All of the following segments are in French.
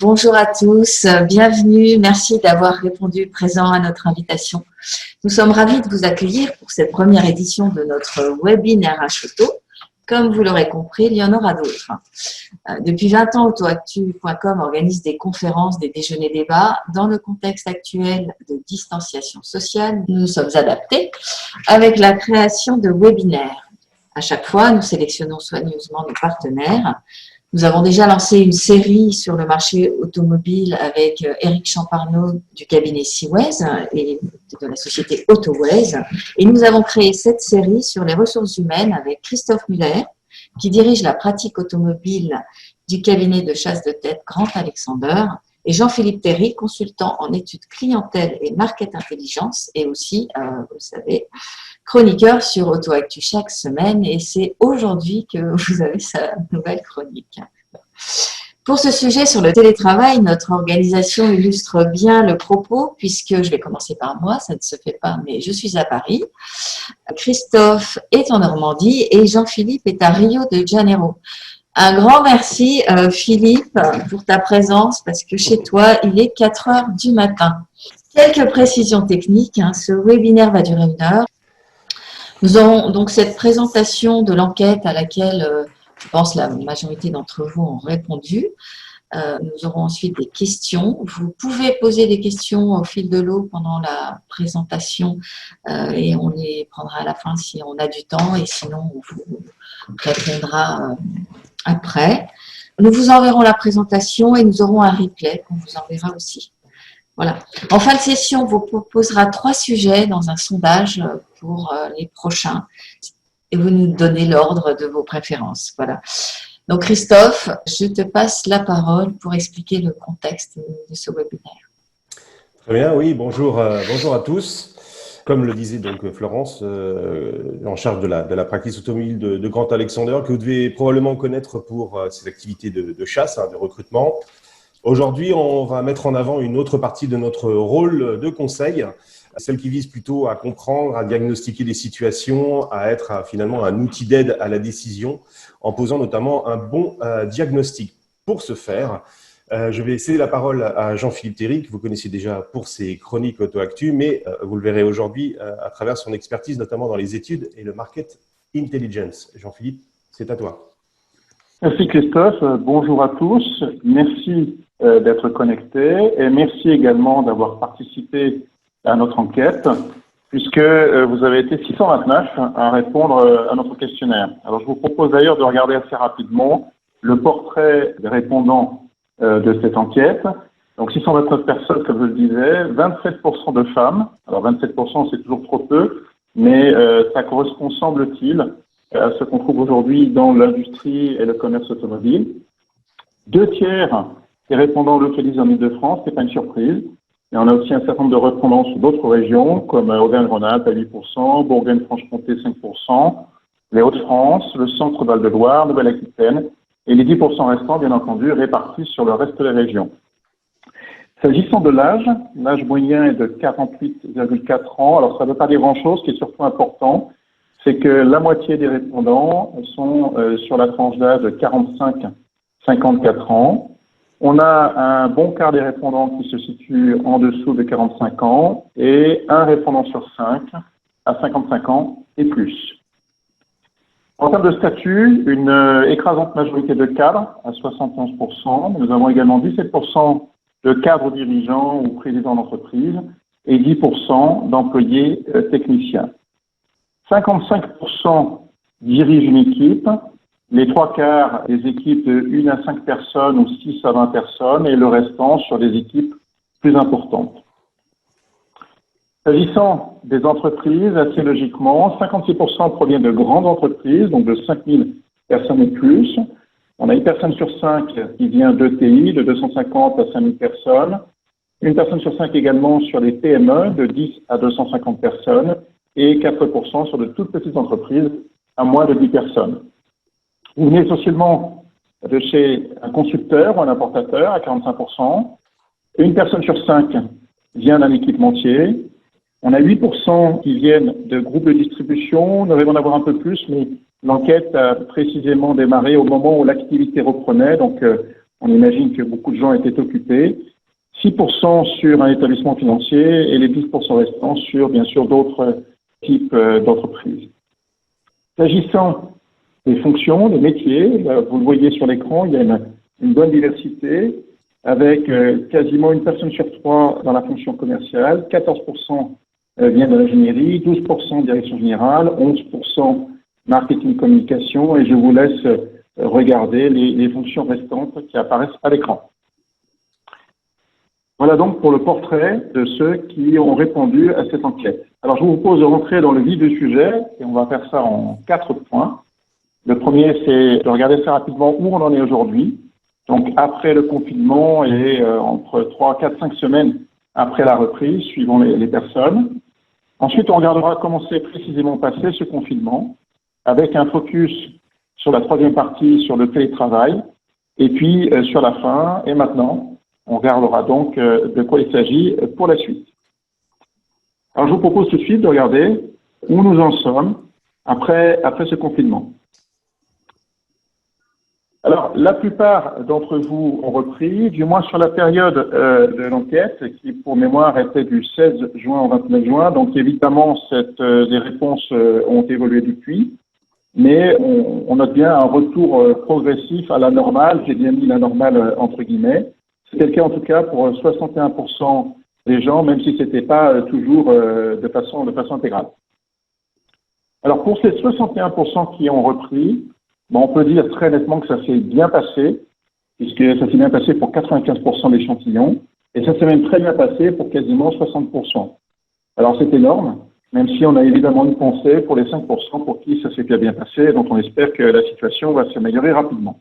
bonjour à tous, bienvenue, merci d'avoir répondu présent à notre invitation. Nous sommes ravis de vous accueillir pour cette première édition de notre webinaire Auto. Comme vous l'aurez compris, il y en aura d'autres. Depuis 20 ans, autoactu.com organise des conférences, des déjeuners débats. Dans le contexte actuel de distanciation sociale, nous nous sommes adaptés avec la création de webinaires. À chaque fois, nous sélectionnons soigneusement nos partenaires. Nous avons déjà lancé une série sur le marché automobile avec Éric Champarneau du cabinet Seaways et de la société Autoways. Et nous avons créé cette série sur les ressources humaines avec Christophe Muller, qui dirige la pratique automobile du cabinet de chasse de tête Grant Alexander, et Jean-Philippe Théry, consultant en études clientèle et market intelligence, et aussi, vous le savez, chroniqueur sur AutoActu chaque semaine, et c'est aujourd'hui que vous avez sa nouvelle chronique. Pour ce sujet sur le télétravail, notre organisation illustre bien le propos, puisque je vais commencer par moi, ça ne se fait pas, mais je suis à Paris. Christophe est en Normandie et Jean-Philippe est à Rio de Janeiro. Un grand merci, Philippe, pour ta présence, parce que chez toi, il est 4 heures du matin. Quelques précisions techniques, ce webinaire va durer 1 heure. Nous aurons donc cette présentation de l'enquête à laquelle, je pense, la majorité d'entre vous ont répondu. Nous aurons ensuite des questions. Vous pouvez poser des questions au fil de l'eau pendant la présentation et on les prendra à la fin si on a du temps et sinon on vous répondra après. Nous vous enverrons la présentation et nous aurons un replay qu'on vous enverra aussi. Voilà. En fin de session, on vous proposera 3 sujets dans un sondage pour les prochains et vous nous donnez l'ordre de vos préférences. Voilà. Donc Christophe, je te passe la parole pour expliquer le contexte de ce webinaire. Très bien, oui, bonjour à tous. Comme le disait donc Florence, en charge de la pratique automobile de Grant Alexander, que vous devez probablement connaître pour ses activités de chasse, de recrutement. Aujourd'hui, on va mettre en avant une autre partie de notre rôle de conseil, celle qui vise plutôt à comprendre, à diagnostiquer des situations, à être finalement un outil d'aide à la décision, en posant notamment un bon diagnostic. Pour ce faire, je vais céder la parole à Jean-Philippe Théry, que vous connaissez déjà pour ses chroniques AutoActu, mais vous le verrez aujourd'hui à travers son expertise, notamment dans les études et le market intelligence. Jean-Philippe, c'est à toi. Merci Christophe, bonjour à tous, merci d'être connectés et merci également d'avoir participé à notre enquête puisque vous avez été 629 à répondre à notre questionnaire. Alors je vous propose d'ailleurs de regarder assez rapidement le portrait des répondants de cette enquête. Donc 629 personnes, comme je le disais, 27% de femmes. Alors 27% c'est toujours trop peu, mais ça correspond, semble-t-il, à ce qu'on trouve aujourd'hui dans l'industrie et le commerce automobile. 2 tiers des répondants localisés en Île-de-France, ce n'est pas une surprise. Et on a aussi un certain nombre de répondants sur d'autres régions, comme Auvergne-Rhône-Alpes à 8%, Bourgogne-Franche-Comté 5%, les Hauts-de-France, le centre Val-de-Loire, Nouvelle-Aquitaine, et les 10% restants, bien entendu, répartis sur le reste des régions. S'agissant de l'âge moyen est de 48,4 ans. Alors ça ne veut pas dire grand-chose, ce qui est surtout important, c'est que la moitié des répondants sont sur la tranche d'âge de 45-54 ans. On a un bon quart des répondants qui se situent en dessous de 45 ans et un répondant sur 5 à 55 ans et plus. En termes de statut, une écrasante majorité de cadres à 71%. Nous avons également 17% de cadres dirigeants ou présidents d'entreprise et 10% d'employés techniciens. 55% dirigent une équipe, les 3 quarts des équipes de 1 à 5 personnes ou 6 à 20 personnes et le restant sur des équipes plus importantes. S'agissant des entreprises, assez logiquement, 56% proviennent de grandes entreprises, donc de 5000 personnes et plus. On a 1 personne sur 5 qui vient d'ETI, de 250 à 5000 personnes. 1 personne sur 5 également sur les PME, de 10 à 250 personnes. Et 4% sur de toutes petites entreprises à moins de 10 personnes. Vous venez essentiellement de chez un constructeur ou un importateur à 45%. 1 personne sur 5 vient d'un équipementier. On a 8% qui viennent de groupes de distribution. On devrait en avoir un peu plus, mais l'enquête a précisément démarré au moment où l'activité reprenait. Donc, On imagine que beaucoup de gens étaient occupés. 6% sur un établissement financier et les 10% restants sur, bien sûr, d'autres types d'entreprises. S'agissant des fonctions, des métiers, vous le voyez sur l'écran, il y a une bonne diversité avec quasiment une personne sur 3 dans la fonction commerciale, 14% vient de l'ingénierie, 12% direction générale, 11% marketing communication et je vous laisse regarder les fonctions restantes qui apparaissent à l'écran. Voilà donc pour le portrait de ceux qui ont répondu à cette enquête. Alors je vous propose de rentrer dans le vif du sujet et on va faire ça en 4 points. Le premier, c'est de regarder assez rapidement où on en est aujourd'hui. Donc après le confinement et entre 3, 4, 5 semaines après la reprise, suivant les personnes. Ensuite, on regardera comment s'est précisément passé ce confinement, avec un focus sur la troisième partie, sur le télétravail, et puis sur la fin, et maintenant, on regardera donc de quoi il s'agit pour la suite. Alors, je vous propose tout de suite de regarder où nous en sommes après ce confinement. Alors, la plupart d'entre vous ont repris, du moins sur la période de l'enquête, qui pour mémoire était du 16 juin au 29 juin. Donc, évidemment, les réponses ont évolué depuis, mais on note bien un retour progressif à la normale. J'ai bien mis la normale entre guillemets. C'était le cas en tout cas pour 61% des gens, même si ce n'était pas toujours de façon intégrale. Alors, pour ces 61% qui ont repris, on peut dire très nettement que ça s'est bien passé, puisque ça s'est bien passé pour 95% d'échantillons, et ça s'est même très bien passé pour quasiment 60%. Alors c'est énorme, même si on a évidemment une pensée pour les 5% pour qui ça s'est bien passé, donc on espère que la situation va s'améliorer rapidement.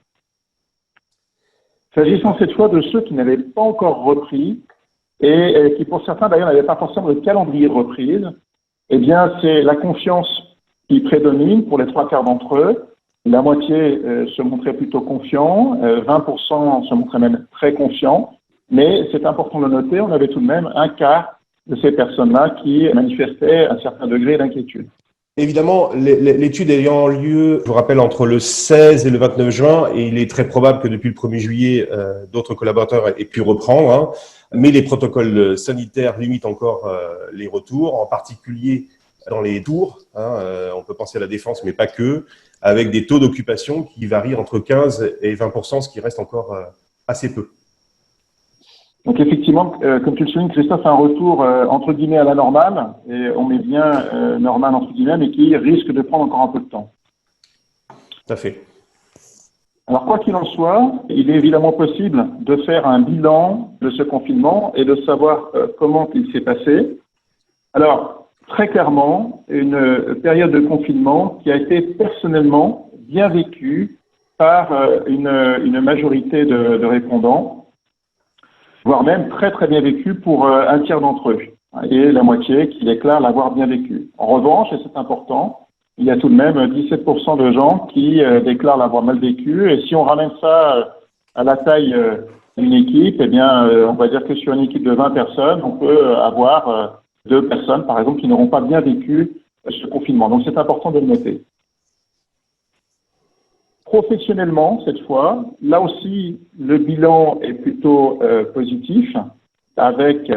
S'agissant cette fois de ceux qui n'avaient pas encore repris, et qui pour certains d'ailleurs n'avaient pas forcément de calendrier de reprise, eh bien c'est la confiance qui prédomine pour les 3 quarts d'entre eux. La moitié se montrait plutôt confiant, 20% se montraient même très confiants, mais c'est important de le noter, on avait tout de même un quart de ces personnes-là qui manifestaient un certain degré d'inquiétude. Évidemment, l'étude ayant lieu, je vous rappelle, entre le 16 et le 29 juin, et il est très probable que depuis le 1er juillet, d'autres collaborateurs aient pu reprendre, hein, mais les protocoles sanitaires limitent encore les retours, en particulier dans les tours, hein, on peut penser à la défense, mais pas que, avec des taux d'occupation qui varient entre 15 et 20%, ce qui reste encore assez peu. Donc effectivement, comme tu le soulignes, Christophe, un retour entre guillemets à la normale, et on met bien normal entre guillemets, mais qui risque de prendre encore un peu de temps. Tout à fait. Alors quoi qu'il en soit, il est évidemment possible de faire un bilan de ce confinement et de savoir comment il s'est passé. Alors, très clairement, une période de confinement qui a été personnellement bien vécue par une majorité de répondants, voire même très très bien vécue pour un tiers d'entre eux, et la moitié qui déclarent l'avoir bien vécu. En revanche, et c'est important, il y a tout de même 17% de gens qui déclarent l'avoir mal vécu, et si on ramène ça à la taille d'une équipe, eh bien, on va dire que sur une équipe de 20 personnes, on peut avoir 2 personnes, par exemple, qui n'auront pas bien vécu ce confinement. Donc, c'est important de le noter. Professionnellement, cette fois, là aussi, le bilan est plutôt positif, avec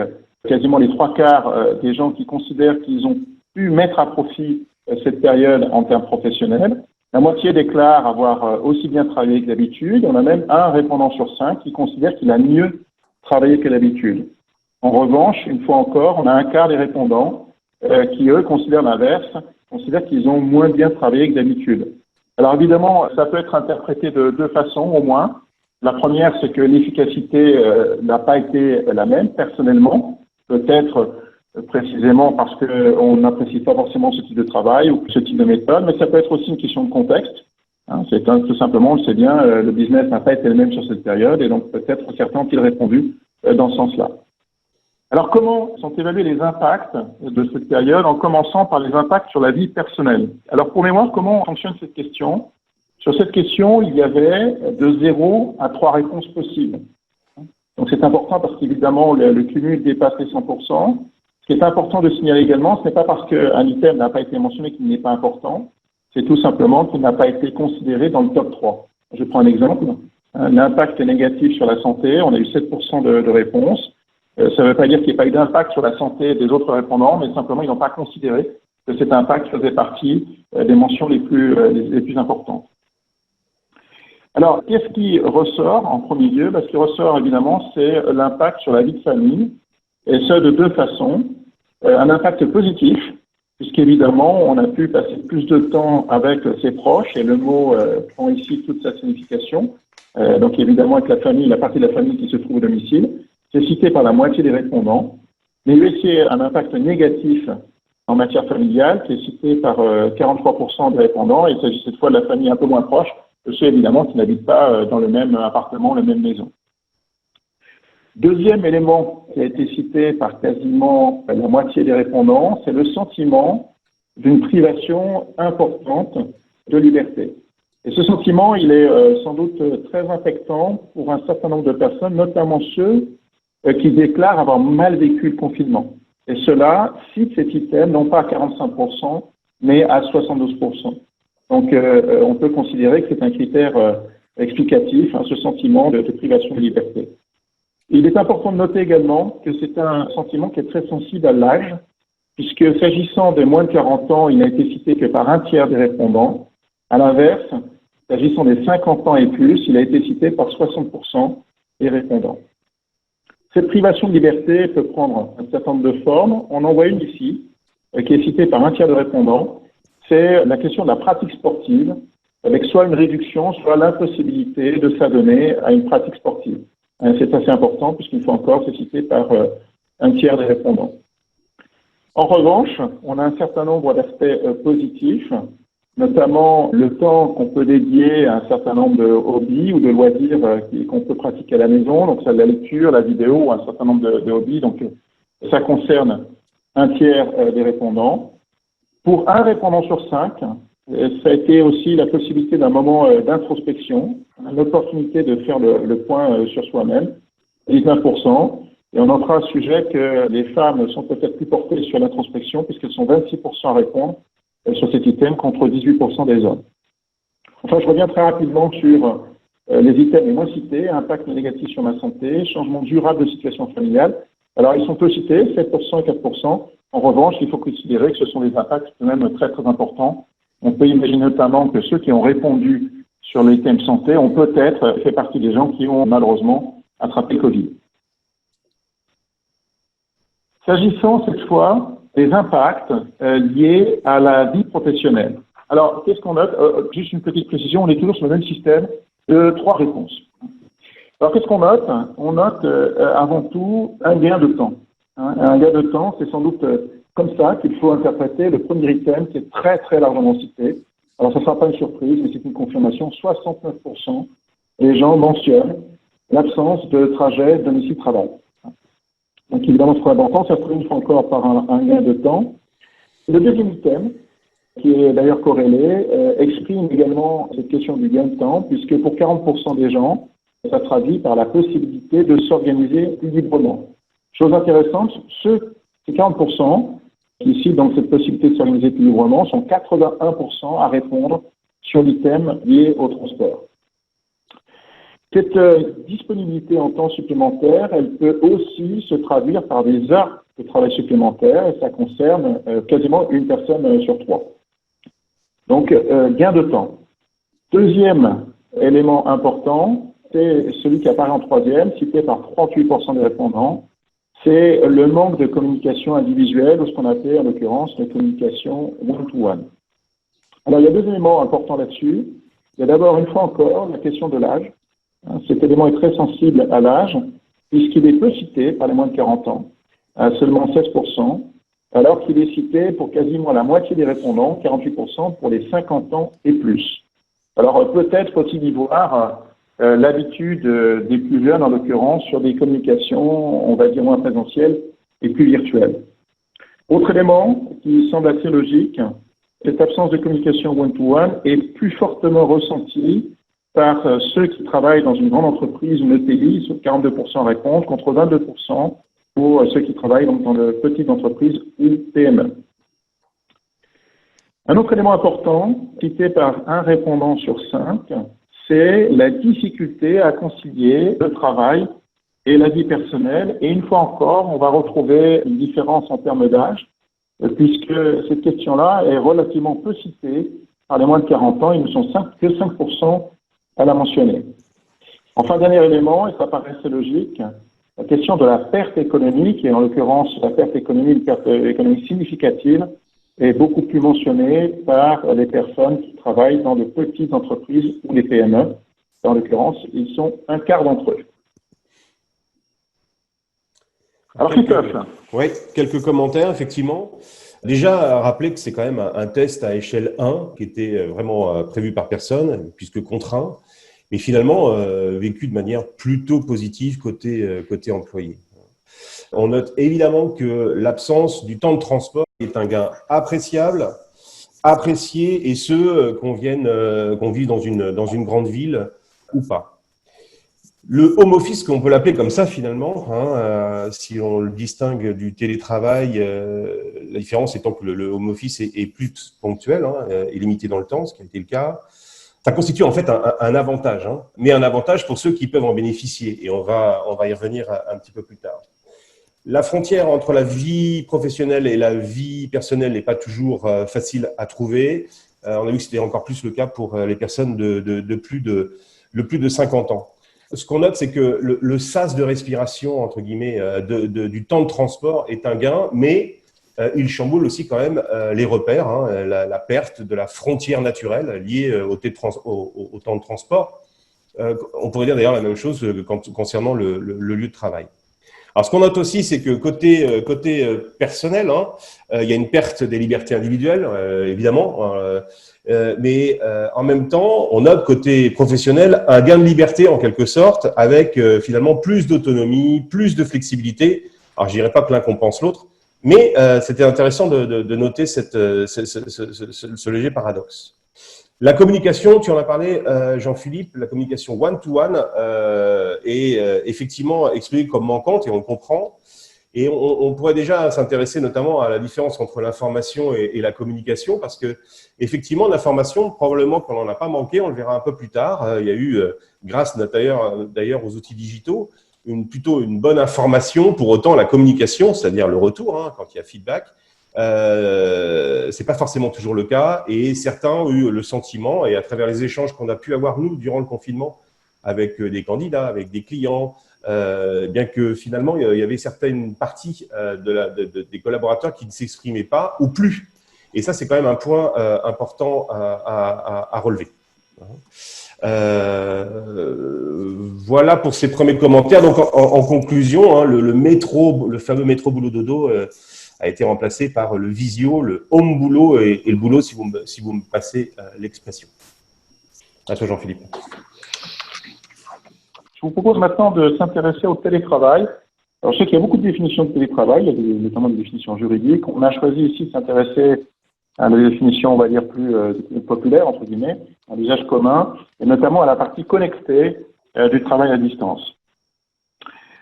quasiment les 3 quarts des gens qui considèrent qu'ils ont pu mettre à profit cette période en termes professionnels. La moitié déclare avoir aussi bien travaillé que d'habitude. On a même un répondant sur 5 qui considère qu'il a mieux travaillé que d'habitude. En revanche, une fois encore, on a un quart des répondants qui, eux, considèrent l'inverse, considèrent qu'ils ont moins bien travaillé que d'habitude. Alors évidemment, ça peut être interprété de 2 façons au moins. La première, c'est que l'efficacité n'a pas été la même personnellement, peut-être précisément parce qu'on n'apprécie pas forcément ce type de travail ou ce type de méthode, mais ça peut être aussi une question de contexte. Hein, c'est tout simplement, on le sait bien, le business n'a pas été le même sur cette période et donc peut-être certains ont-ils répondu dans ce sens-là. Alors, comment sont évalués les impacts de cette période, en commençant par les impacts sur la vie personnelle? Alors, pour mémoire, comment fonctionne cette question? Sur cette question, il y avait de 0 à 3 réponses possibles. Donc, c'est important parce qu'évidemment, le cumul dépasse les 100%. Ce qui est important de signaler également, ce n'est pas parce qu'un item n'a pas été mentionné qu'il n'est pas important, c'est tout simplement qu'il n'a pas été considéré dans le top 3. Je prends un exemple. l'impact négatif sur la santé. On a eu 7% de réponses. Ça ne veut pas dire qu'il n'y ait pas eu d'impact sur la santé des autres répondants, mais simplement ils n'ont pas considéré que cet impact faisait partie des mentions les plus importantes. Alors, qu'est-ce qui ressort en premier lieu? Ce qui ressort évidemment, c'est l'impact sur la vie de famille, et ce de deux façons. Un impact positif, puisqu'évidemment, on a pu passer plus de temps avec ses proches, et le mot prend ici toute sa signification. Donc évidemment, avec la famille, la partie de la famille qui se trouve au domicile, c'est cité par la moitié des répondants. Mais il y a aussi un impact négatif en matière familiale, qui est cité par 43% des répondants, et il s'agit cette fois de la famille un peu moins proche, que ceux évidemment qui n'habitent pas dans le même appartement, la même maison. Deuxième élément qui a été cité par quasiment la moitié des répondants, c'est le sentiment d'une privation importante de liberté. Et ce sentiment, il est sans doute très impactant pour un certain nombre de personnes, notamment ceux qui déclarent avoir mal vécu le confinement. Et cela cite cet item non pas à 45%, mais à 72%. Donc on peut considérer que c'est un critère explicatif, ce sentiment de privation de liberté. Il est important de noter également que c'est un sentiment qui est très sensible à l'âge, puisque s'agissant des moins de 40 ans, il n'a été cité que par un tiers des répondants. À l'inverse, s'agissant des 50 ans et plus, il a été cité par 60% des répondants. Cette privation de liberté peut prendre un certain nombre de formes. On en voit une ici, qui est citée par un tiers de répondants. C'est la question de la pratique sportive, avec soit une réduction, soit l'impossibilité de s'adonner à une pratique sportive. C'est assez important, puisqu'une fois encore, c'est cité par un tiers des répondants. En revanche, on a un certain nombre d'aspects positifs, notamment le temps qu'on peut dédier à un certain nombre de hobbies ou de loisirs qu'on peut pratiquer à la maison, donc ça de la lecture, la vidéo, un certain nombre de hobbies, donc ça concerne un tiers des répondants. Pour un répondant sur 5, ça a été aussi la possibilité d'un moment d'introspection, une opportunité de faire le point sur soi-même, 19%. Et on notera à ce sujet que les femmes sont peut-être plus portées sur l'introspection, puisqu'elles sont 26% à répondre sur cet item contre 18% des hommes. Enfin, je reviens très rapidement sur les items les moins cités, impact négatif sur ma santé, changement durable de situation familiale. Alors, ils sont peu cités, 7% et 4%. En revanche, il faut considérer que ce sont des impacts quand même très, très importants. On peut imaginer notamment que ceux qui ont répondu sur l'item santé ont peut-être fait partie des gens qui ont malheureusement attrapé le Covid. S'agissant cette fois des impacts liés à la vie professionnelle. Alors, qu'est-ce qu'on note? Juste une petite précision, on est toujours sur le même système de 3 réponses. Alors, qu'est-ce qu'on note? On note avant tout un gain de temps. Un gain de temps, c'est sans doute comme ça qu'il faut interpréter le premier item qui est très très largement cité. Alors, ça ne sera pas une surprise, mais c'est une confirmation. 69% des gens mentionnent l'absence de trajet domicile-travail. Donc, évidemment, c'est très important. Ça se traduit une fois encore par un gain de temps. Le deuxième item, qui est d'ailleurs corrélé, exprime également cette question du gain de temps, puisque pour 40% des gens, ça traduit par la possibilité de s'organiser plus librement. Chose intéressante, ces 40% qui citent donc cette possibilité de s'organiser plus librement sont 81% à répondre sur l'item lié au transport. Cette disponibilité en temps supplémentaire, elle peut aussi se traduire par des heures de travail supplémentaires, et ça concerne quasiment une personne sur 3. Donc, gain de temps. Deuxième élément important, c'est celui qui apparaît en troisième, cité par 38% des répondants, c'est le manque de communication individuelle, ou ce qu'on appelle en l'occurrence la communication one-to-one. Alors, il y a 2 éléments importants là-dessus. Il y a d'abord, une fois encore, la question de l'âge. Cet élément est très sensible à l'âge, puisqu'il est peu cité par les moins de 40 ans, à seulement 16%, alors qu'il est cité pour quasiment la moitié des répondants, 48%, pour les 50 ans et plus. Alors peut-être faut-il y voir l'habitude des plus jeunes, en l'occurrence, sur des communications, on va dire, moins présentielles et plus virtuelles. Autre élément qui semble assez logique, cette absence de communication one-to-one est plus fortement ressentie par ceux qui travaillent dans une grande entreprise ou une ETI, 42% répondent, contre 22% pour ceux qui travaillent donc dans de petites entreprises ou PME. Un autre élément important, cité par un répondant sur 5, c'est la difficulté à concilier le travail et la vie personnelle. Et une fois encore, on va retrouver une différence en termes d'âge, puisque cette question-là est relativement peu citée par les moins de 40 ans. Ils ne sont que 5% à la mentionner. Enfin, dernier élément, et ça paraissait logique, la question de la perte économique, et en l'occurrence la perte économique, une perte économique significative, est beaucoup plus mentionnée par les personnes qui travaillent dans de petites entreprises ou les PME. En l'occurrence, ils sont un quart d'entre eux. Alors, Christophe. Oui, quelques commentaires, effectivement. Déjà, rappeler que c'est quand même un test à échelle 1 qui était vraiment prévu par personne, puisque contraint, mais finalement vécu de manière plutôt positive côté employé. On note évidemment que l'absence du temps de transport est un gain appréciable, apprécié, et ce, qu'on vive dans une grande ville ou pas. Le home office, qu'on peut l'appeler comme ça finalement, si on le distingue du télétravail, la différence étant que le home office est plus ponctuel et limité dans le temps, ce qui a été le cas. Ça constitue en fait un avantage, mais un avantage pour ceux qui peuvent en bénéficier, et on va y revenir un petit peu plus tard. La frontière entre la vie professionnelle et la vie personnelle n'est pas toujours facile à trouver. On a vu que c'était encore plus le cas pour les personnes de plus de 50 ans. Ce qu'on note, c'est que le sas de respiration, entre guillemets, du temps de transport est un gain, mais il chamboule aussi quand même les repères, la perte de la frontière naturelle liée au temps de transport. On pourrait dire d'ailleurs la même chose concernant le lieu de travail. Alors, ce qu'on note aussi, c'est que côté personnel, il y a une perte des libertés individuelles, évidemment, mais en même temps, on note côté professionnel un gain de liberté en quelque sorte, avec finalement plus d'autonomie, plus de flexibilité. Alors, je dirais pas que l'un compense l'autre, mais c'était intéressant de noter ce léger paradoxe. La communication, tu en as parlé, Jean-Philippe, la communication one-to-one est effectivement expliquée comme manquante, et on le comprend. Et on pourrait déjà s'intéresser notamment à la différence entre l'information et la communication, parce que effectivement, l'information, probablement qu'on n'en a pas manqué, on le verra un peu plus tard. Il y a eu, grâce d'ailleurs aux outils digitaux, plutôt une bonne information. Pour autant, la communication, c'est-à-dire le retour, quand il y a feedback, c'est pas forcément toujours le cas, et certains ont eu le sentiment, et à travers les échanges qu'on a pu avoir nous durant le confinement avec des candidats, avec des clients, bien que finalement il y avait certaines parties des collaborateurs qui ne s'exprimaient pas ou plus, et ça c'est quand même un point important à relever. Voilà pour ces premiers commentaires. Donc en conclusion, le fameux métro boulot dodo a été remplacé par le visio, le home boulot et le boulot, si vous me passez l'expression. À toi, Jean-Philippe. Je vous propose maintenant de s'intéresser au télétravail. Alors, je sais qu'il y a beaucoup de définitions de télétravail, il y a notamment des définitions juridiques. On a choisi ici de s'intéresser à la définition, on va dire, plus populaire, entre guillemets, à l'usage commun, et notamment à la partie connectée du travail à distance.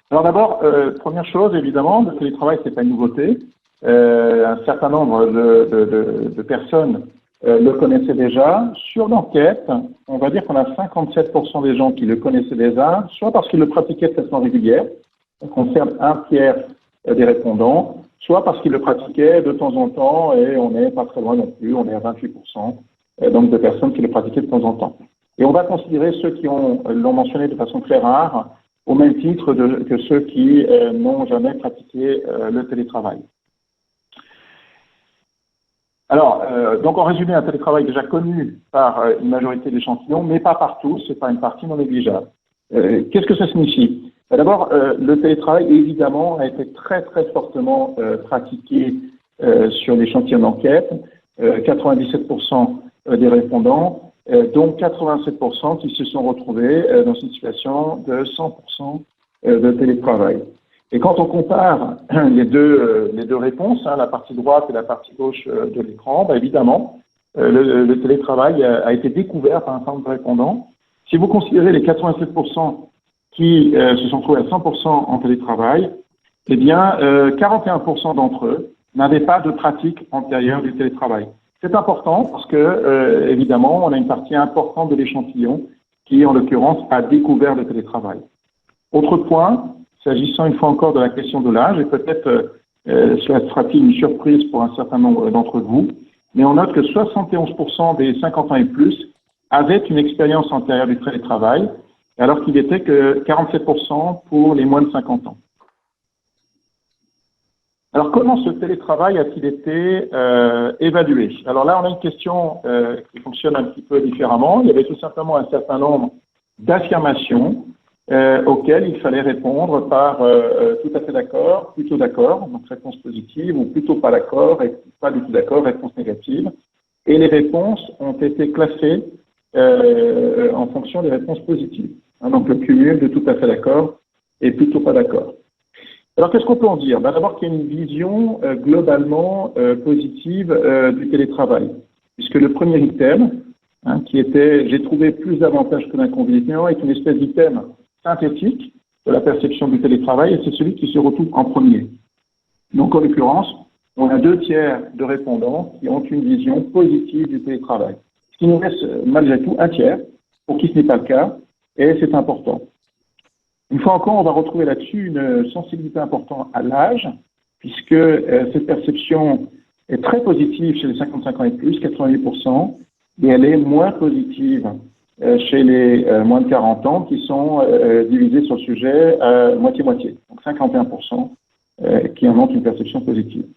Alors d'abord, première chose, évidemment, le télétravail, c'est pas une nouveauté. Un certain nombre de personnes le connaissaient déjà. Sur l'enquête, on va dire qu'on a 57% des gens qui le connaissaient déjà, soit parce qu'ils le pratiquaient de façon régulière, ça concerne un tiers des répondants, soit parce qu'ils le pratiquaient de temps en temps, et on n'est pas très loin non plus, on est à 28%, donc de personnes qui le pratiquaient de temps en temps. Et on va considérer ceux qui l'ont mentionné de façon très rare, au même titre que ceux qui n'ont jamais pratiqué le télétravail. Alors, donc en résumé, un télétravail déjà connu par une majorité de l'échantillon, mais pas par tous, c'est pas une partie non négligeable. Qu'est-ce que ça signifie? D'abord, le télétravail, évidemment, a été très très fortement pratiqué sur l'échantillon d'enquête. 97% des répondants, dont 87% qui se sont retrouvés dans une situation de 100% de télétravail. Et quand on compare les deux réponses, la partie droite et la partie gauche de l'écran, évidemment, le télétravail a été découvert par un certain nombre de répondants. Si vous considérez les 87% qui se sont trouvés à 100% en télétravail, eh bien, 41% d'entre eux n'avaient pas de pratique antérieure du télétravail. C'est important parce que, évidemment, on a une partie importante de l'échantillon qui, en l'occurrence, a découvert le télétravail. Autre point, s'agissant une fois encore de la question de l'âge, et peut-être cela sera-t-il une surprise pour un certain nombre d'entre vous, mais on note que 71% des 50 ans et plus avaient une expérience antérieure du télétravail, alors qu'il n'était que 47% pour les moins de 50 ans. Alors, comment ce télétravail a-t-il été évalué? Alors là, on a une question qui fonctionne un petit peu différemment. Il y avait tout simplement un certain nombre d'affirmations auxquelles il fallait répondre par tout à fait d'accord, plutôt d'accord, donc réponse positive, ou plutôt pas d'accord, et pas du tout d'accord, réponse négative. Et les réponses ont été classées en fonction des réponses positives. Donc le cumul de tout à fait d'accord et plutôt pas d'accord. Alors, qu'est-ce qu'on peut en dire? D'abord qu'il y a une vision globalement positive du télétravail, puisque le premier item, qui était « j'ai trouvé plus d'avantages que d'inconvénients » est une espèce d'item synthétique de la perception du télétravail, et c'est celui qui se retrouve en premier. Donc, en l'occurrence, on a 2/3 de répondants qui ont une vision positive du télétravail, ce qui nous laisse malgré tout 1/3 pour qui ce n'est pas le cas, et c'est important. Une fois encore, on va retrouver là-dessus une sensibilité importante à l'âge, puisque cette perception est très positive chez les 55 ans et plus, 88%, et elle est moins positive chez les moins de 40 ans, qui sont divisés sur le sujet moitié-moitié, donc 51% qui en ont une perception positive.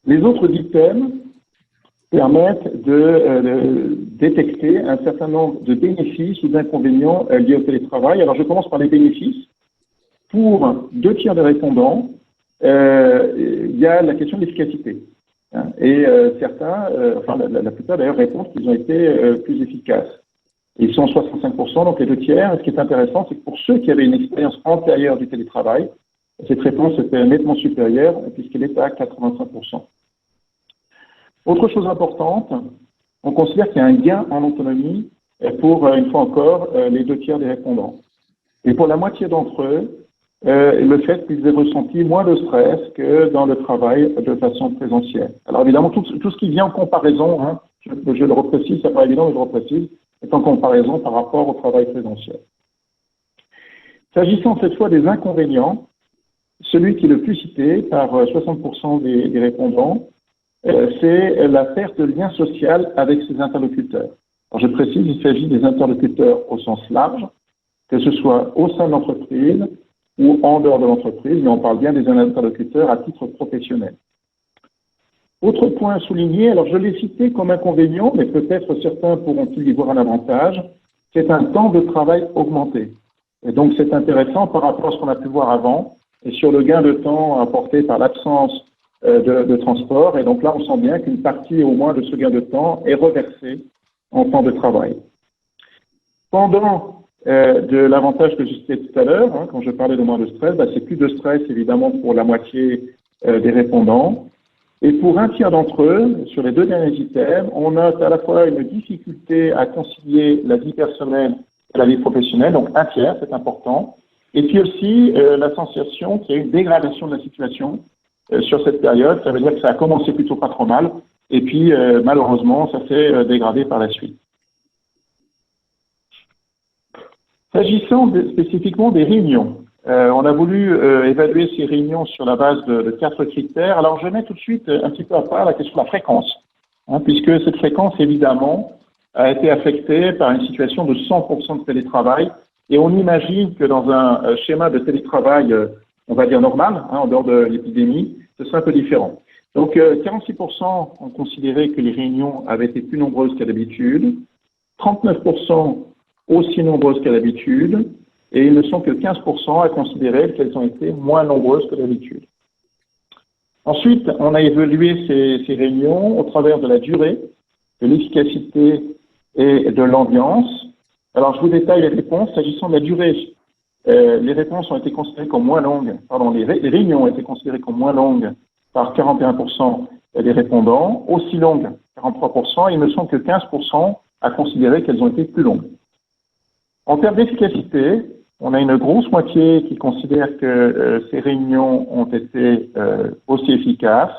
Les autres items permettent de détecter un certain nombre de bénéfices ou d'inconvénients liés au télétravail. Alors, je commence par les bénéfices. Pour 2/3 des répondants, il y a la question de l'efficacité. Et certains, la plupart d'ailleurs répondent qu'ils ont été plus efficaces. Ils sont 65%, donc les 2/3. Et ce qui est intéressant, c'est que pour ceux qui avaient une expérience antérieure du télétravail, cette réponse était nettement supérieure puisqu'elle est à 85%. Autre chose importante, on considère qu'il y a un gain en autonomie pour, une fois encore, les 2/3 des répondants. Et pour la moitié d'entre eux, le fait qu'ils aient ressenti moins de stress que dans le travail de façon présentielle. Alors évidemment, tout ce qui vient en comparaison, je le reprécise, ça paraît évident, mais je le reprécise, est en comparaison par rapport au travail présentiel. S'agissant cette fois des inconvénients, celui qui est le plus cité par 60% des répondants, c'est la perte de lien social avec ses interlocuteurs. Alors je précise, il s'agit des interlocuteurs au sens large, que ce soit au sein de l'entreprise ou en dehors de l'entreprise, mais on parle bien des interlocuteurs à titre professionnel. Autre point à souligner, alors je l'ai cité comme inconvénient, mais peut-être certains pourront-ils y voir un avantage, c'est un temps de travail augmenté. Et donc c'est intéressant par rapport à ce qu'on a pu voir avant, et sur le gain de temps apporté par l'absence de transport. Et donc là, on sent bien qu'une partie au moins de ce gain de temps est reversée en temps de travail. Pendant de l'avantage que je citais tout à l'heure, quand je parlais de moins de stress, c'est plus de stress évidemment pour la moitié des répondants. Et pour 1/3 d'entre eux, sur les 2 derniers items, on note à la fois une difficulté à concilier la vie personnelle et la vie professionnelle, donc 1/3, c'est important. Et puis aussi la sensation qu'il y a une dégradation de la situation sur cette période. Ça veut dire que ça a commencé plutôt pas trop mal, et puis malheureusement, ça s'est dégradé par la suite. S'agissant spécifiquement des réunions, on a voulu évaluer ces réunions sur la base de 4 critères. Alors, je mets tout de suite un petit peu à part la question de la fréquence, puisque cette fréquence, évidemment, a été affectée par une situation de 100% de télétravail. Et on imagine que dans un schéma de télétravail, on va dire normal, en dehors de l'épidémie, ce serait un peu différent. Donc, 46% ont considéré que les réunions avaient été plus nombreuses qu'à d'habitude, 39% aussi nombreuses qu'à d'habitude, et il ne sont que 15% à considérer qu'elles ont été moins nombreuses que d'habitude. Ensuite, on a évalué ces réunions au travers de la durée, de l'efficacité et de l'ambiance. Alors, je vous détaille les réponses. S'agissant de la durée, les réponses ont été considérées comme moins longues, les réunions ont été considérées comme moins longues par 41% des répondants, aussi longues 43%, et il me semble que 15% à considérer qu'elles ont été plus longues. En termes d'efficacité, on a une grosse moitié qui considère que ces réunions ont été aussi efficaces.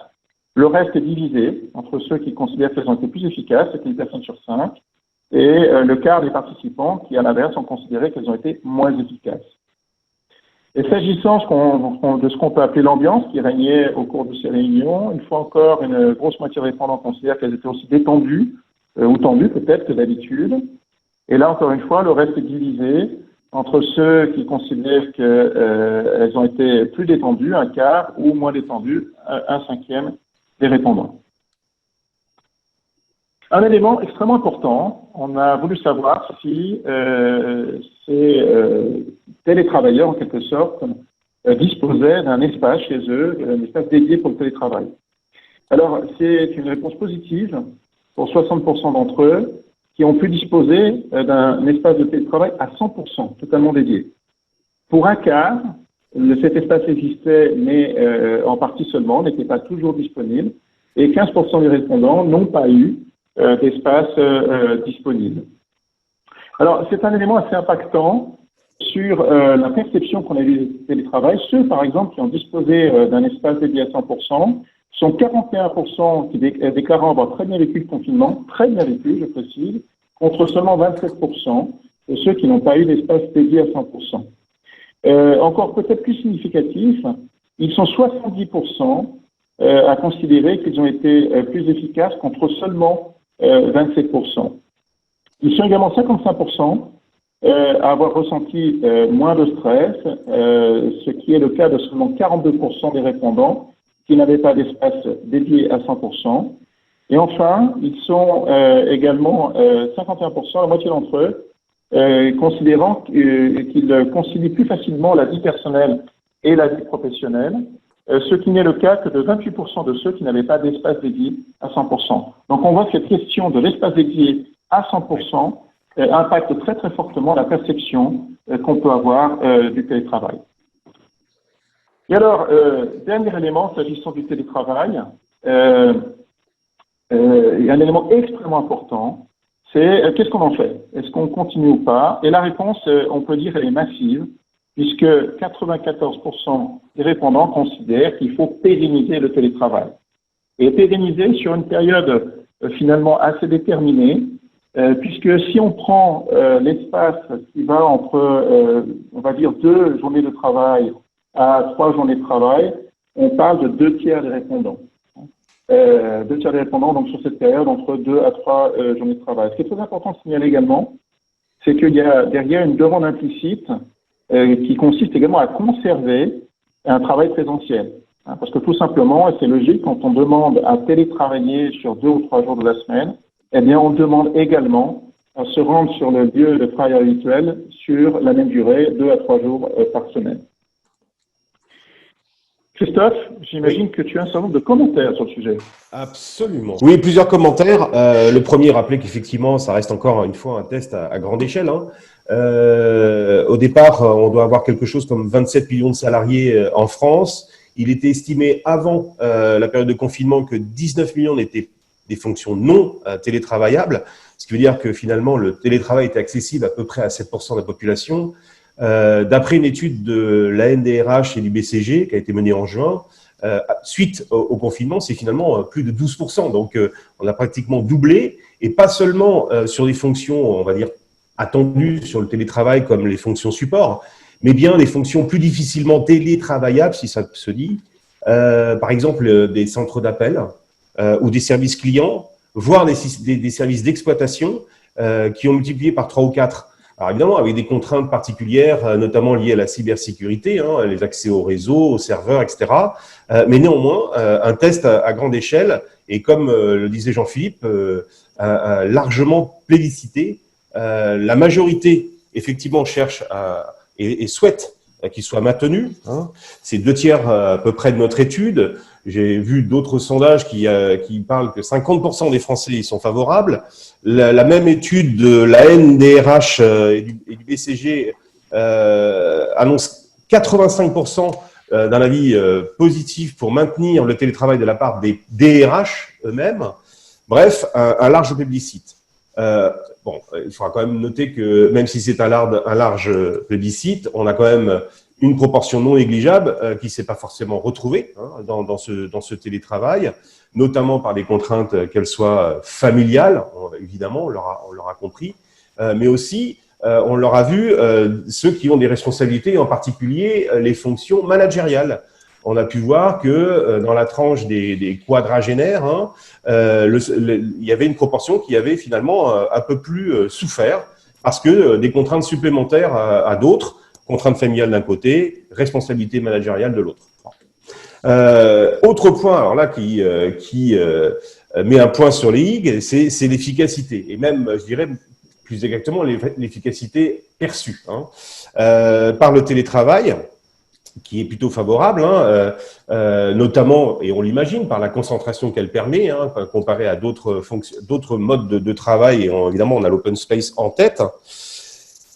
Le reste est divisé entre ceux qui considèrent qu'elles ont été plus efficaces, c'est une personne sur 5, et le quart des participants qui, à l'inverse, ont considéré qu'elles ont été moins efficaces. Et s'agissant de ce qu'on peut appeler l'ambiance qui régnait au cours de ces réunions, une fois encore, une grosse moitié des répondants considèrent qu'elles étaient aussi détendues, ou tendues peut-être que d'habitude. Et là, encore une fois, le reste est divisé entre ceux qui considèrent qu'elles ont été plus détendues, un quart, ou moins détendues, un cinquième des répondants. Un élément extrêmement important, on a voulu savoir si ces télétravailleurs, en quelque sorte, disposaient d'un espace chez eux, un espace dédié pour le télétravail. Alors, c'est une réponse positive pour 60% d'entre eux qui ont pu disposer d'un espace de télétravail à 100%, totalement dédié. Pour un quart, cet espace existait, mais en partie seulement, n'était pas toujours disponible, et 15% des répondants n'ont pas eu d'espace disponible. Alors, c'est un élément assez impactant sur la perception qu'on a eu du télétravail. Ceux, par exemple, qui ont disposé d'un espace dédié à 100%, sont 41% qui déclarant avoir très bien vécu le confinement, très bien vécu, je précise, contre seulement 27% de ceux qui n'ont pas eu d'espace dédié à 100%. Encore peut-être plus significatif, ils sont 70% à considérer qu'ils ont été plus efficaces contre seulement 27%. Ils sont également 55% à avoir ressenti moins de stress, ce qui est le cas de seulement 42% des répondants qui n'avaient pas d'espace dédié à 100%. Et enfin, ils sont également 51%, la moitié d'entre eux, considérant qu'ils concilient plus facilement la vie personnelle et la vie professionnelle, ce qui n'est le cas que de 28% de ceux qui n'avaient pas d'espace dédié à 100%. Donc on voit que cette question de l'espace dédié à 100% impacte très très fortement la perception qu'on peut avoir du télétravail. Et alors, dernier élément, s'agissant du télétravail, il y a un élément extrêmement important, c'est qu'est-ce qu'on en fait? Est-ce qu'on continue ou pas? Et la réponse, on peut dire, elle est massive, puisque 94% des répondants considèrent qu'il faut pérenniser le télétravail. Et pérenniser sur une période finalement assez déterminée, puisque si on prend l'espace qui va entre, on va dire, 2 journées de travail à 3 journées de travail, on parle de 2 tiers des répondants. 2 tiers des répondants, donc sur cette période, entre 2 à 3 journées de travail. Ce qui est très important de signaler également, c'est qu'il y a derrière une demande implicite qui consiste également à conserver un travail présentiel. Parce que tout simplement, et c'est logique, quand on demande à télétravailler sur 2 ou 3 jours de la semaine, eh bien, on demande également à se rendre sur le lieu de travail habituel sur la même durée, 2 à 3 jours par semaine. Christophe, j'imagine que tu as un certain nombre de commentaires sur le sujet. Absolument. Oui, plusieurs commentaires. Le premier, rappeler qu'effectivement, ça reste encore une fois un test à grande échelle. Au départ, on doit avoir quelque chose comme 27 millions de salariés en France. Il était estimé avant la période de confinement que 19 millions n'étaient des fonctions non télétravaillables, ce qui veut dire que finalement, le télétravail était accessible à peu près à 7% de la population. D'après une étude de la NDRH et du BCG qui a été menée en juin, suite au confinement, c'est finalement plus de 12%. Donc, on a pratiquement doublé, et pas seulement sur des fonctions, on va dire, attendues sur le télétravail comme les fonctions support, mais bien des fonctions plus difficilement télétravaillables, si ça se dit. Par exemple, des centres d'appel ou des services clients, voire des services d'exploitation qui ont multiplié par 3 ou 4. Alors évidemment, avec des contraintes particulières, notamment liées à la cybersécurité, les accès au réseau, aux serveurs, etc. Mais néanmoins, un test à grande échelle, et comme le disait Jean-Philippe, largement plébiscité. La majorité, effectivement, cherche et souhaite qu'il soit maintenu. C'est 2 tiers à peu près de notre étude. J'ai vu d'autres sondages qui parlent que 50% des Français y sont favorables. La même étude de la NDRH et du BCG annonce 85% d'un avis positif pour maintenir le télétravail de la part des DRH eux-mêmes. Bref, un large plébiscite. Il faudra quand même noter que même si c'est un large plébiscite, on a quand même une proportion non négligeable qui ne s'est pas forcément retrouvée dans ce télétravail, notamment par des contraintes qu'elles soient familiales, évidemment, on l'aura compris, mais aussi, on l'aura vu, ceux qui ont des responsabilités, en particulier les fonctions managériales. On a pu voir que dans la tranche des quadragénaires, il y avait une proportion qui avait finalement un peu plus souffert parce que des contraintes supplémentaires à d'autres, contraintes familiales d'un côté, responsabilité managériale de l'autre. Autre point, alors là, qui met un point sur les i, c'est l'efficacité, et même, je dirais, plus exactement, l'efficacité perçue par le télétravail, qui est plutôt favorable, notamment, et on l'imagine, par la concentration qu'elle permet, comparé à d'autres modes de travail, et évidemment, on a l'open space en tête.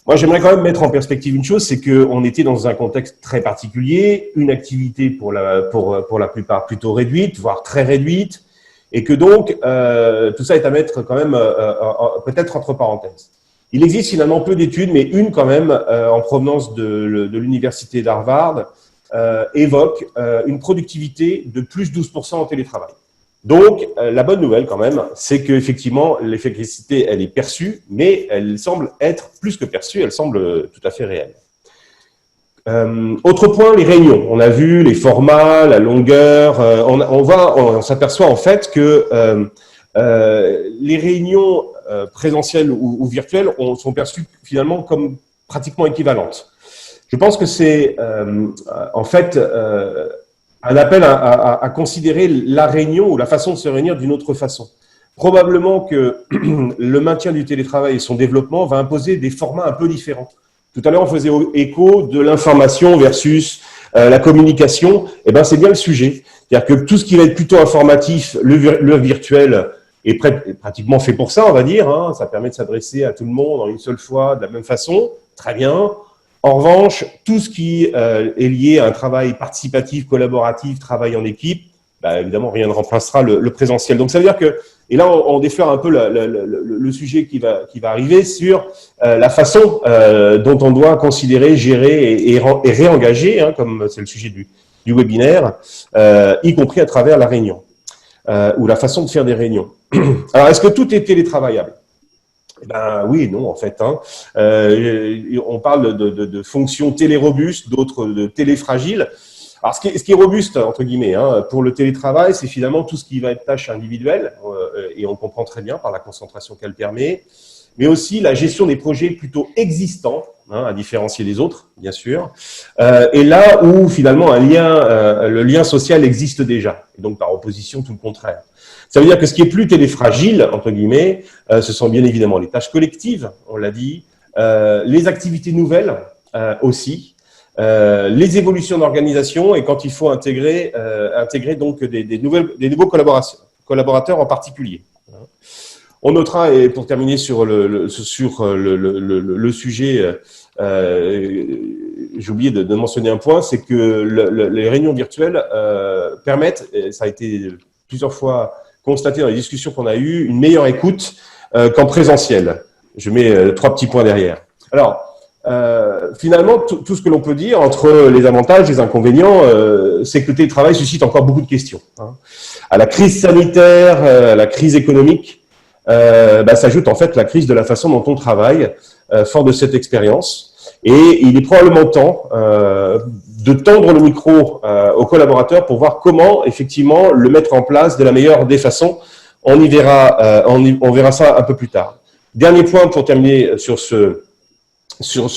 Moi, j'aimerais quand même mettre en perspective une chose, c'est qu'on était dans un contexte très particulier, une activité pour la plupart plutôt réduite, voire très réduite, et que donc, tout ça est à mettre quand même peut-être entre parenthèses. Il existe finalement peu d'études, mais une quand même, en provenance de l'université d'Harvard, évoque une productivité de plus 12% en télétravail. Donc, la bonne nouvelle quand même, c'est qu'effectivement, l'efficacité, elle est perçue, mais elle semble être plus que perçue, elle semble tout à fait réelle. Autre point, les réunions. On a vu les formats, la longueur. On s'aperçoit en fait que les réunions présentielles ou virtuelles sont perçues finalement comme pratiquement équivalentes. Je pense que c'est en fait un appel à considérer la réunion ou la façon de se réunir d'une autre façon. Probablement que le maintien du télétravail et son développement va imposer des formats un peu différents. Tout à l'heure, on faisait écho de l'information versus la communication. Eh ben, c'est bien le sujet. C'est-à-dire que tout ce qui va être plutôt informatif, le virtuel, est pratiquement fait pour ça, on va dire. Ça permet de s'adresser à tout le monde en une seule fois, de la même façon. Très bien. En revanche, tout ce qui est lié à un travail participatif, collaboratif, travail en équipe, bah, évidemment, rien ne remplacera le présentiel. Donc, ça veut dire que, et là, on défleure un peu le sujet qui va arriver sur la façon dont on doit considérer, gérer et réengager, comme c'est le sujet du webinaire, y compris à travers la réunion, ou la façon de faire des réunions. Alors, est-ce que tout est télétravaillable ? Eh ben oui et non en fait. On parle de fonctions télérobustes, d'autres de téléfragiles. Alors ce qui est robuste entre guillemets pour le télétravail, c'est finalement tout ce qui va être tâche individuelle et on comprend très bien par la concentration qu'elle permet, mais aussi la gestion des projets plutôt existants, à différencier des autres bien sûr, et là où finalement le lien social existe déjà, et donc par opposition tout le contraire. Ça veut dire que ce qui est plus téléfragile, entre guillemets, ce sont bien évidemment les tâches collectives, on l'a dit, les activités nouvelles aussi, les évolutions d'organisation et quand il faut intégrer donc des nouveaux collaborateurs en particulier. On notera, et pour terminer sur le sujet, j'ai oublié de mentionner un point, c'est que les réunions virtuelles permettent, et ça a été plusieurs fois constaté dans les discussions qu'on a eues, une meilleure écoute qu'en présentiel. Je mets 3 petits points derrière. Alors, finalement, tout ce que l'on peut dire entre les avantages et les inconvénients, c'est que le télétravail suscite encore beaucoup de questions. À la crise sanitaire, à la crise économique, s'ajoute en fait la crise de la façon dont on travaille, fort de cette expérience. Et il est probablement temps de tendre le micro aux collaborateurs pour voir comment, effectivement, le mettre en place de la meilleure des façons. On verra ça un peu plus tard. Dernier point pour terminer sur ce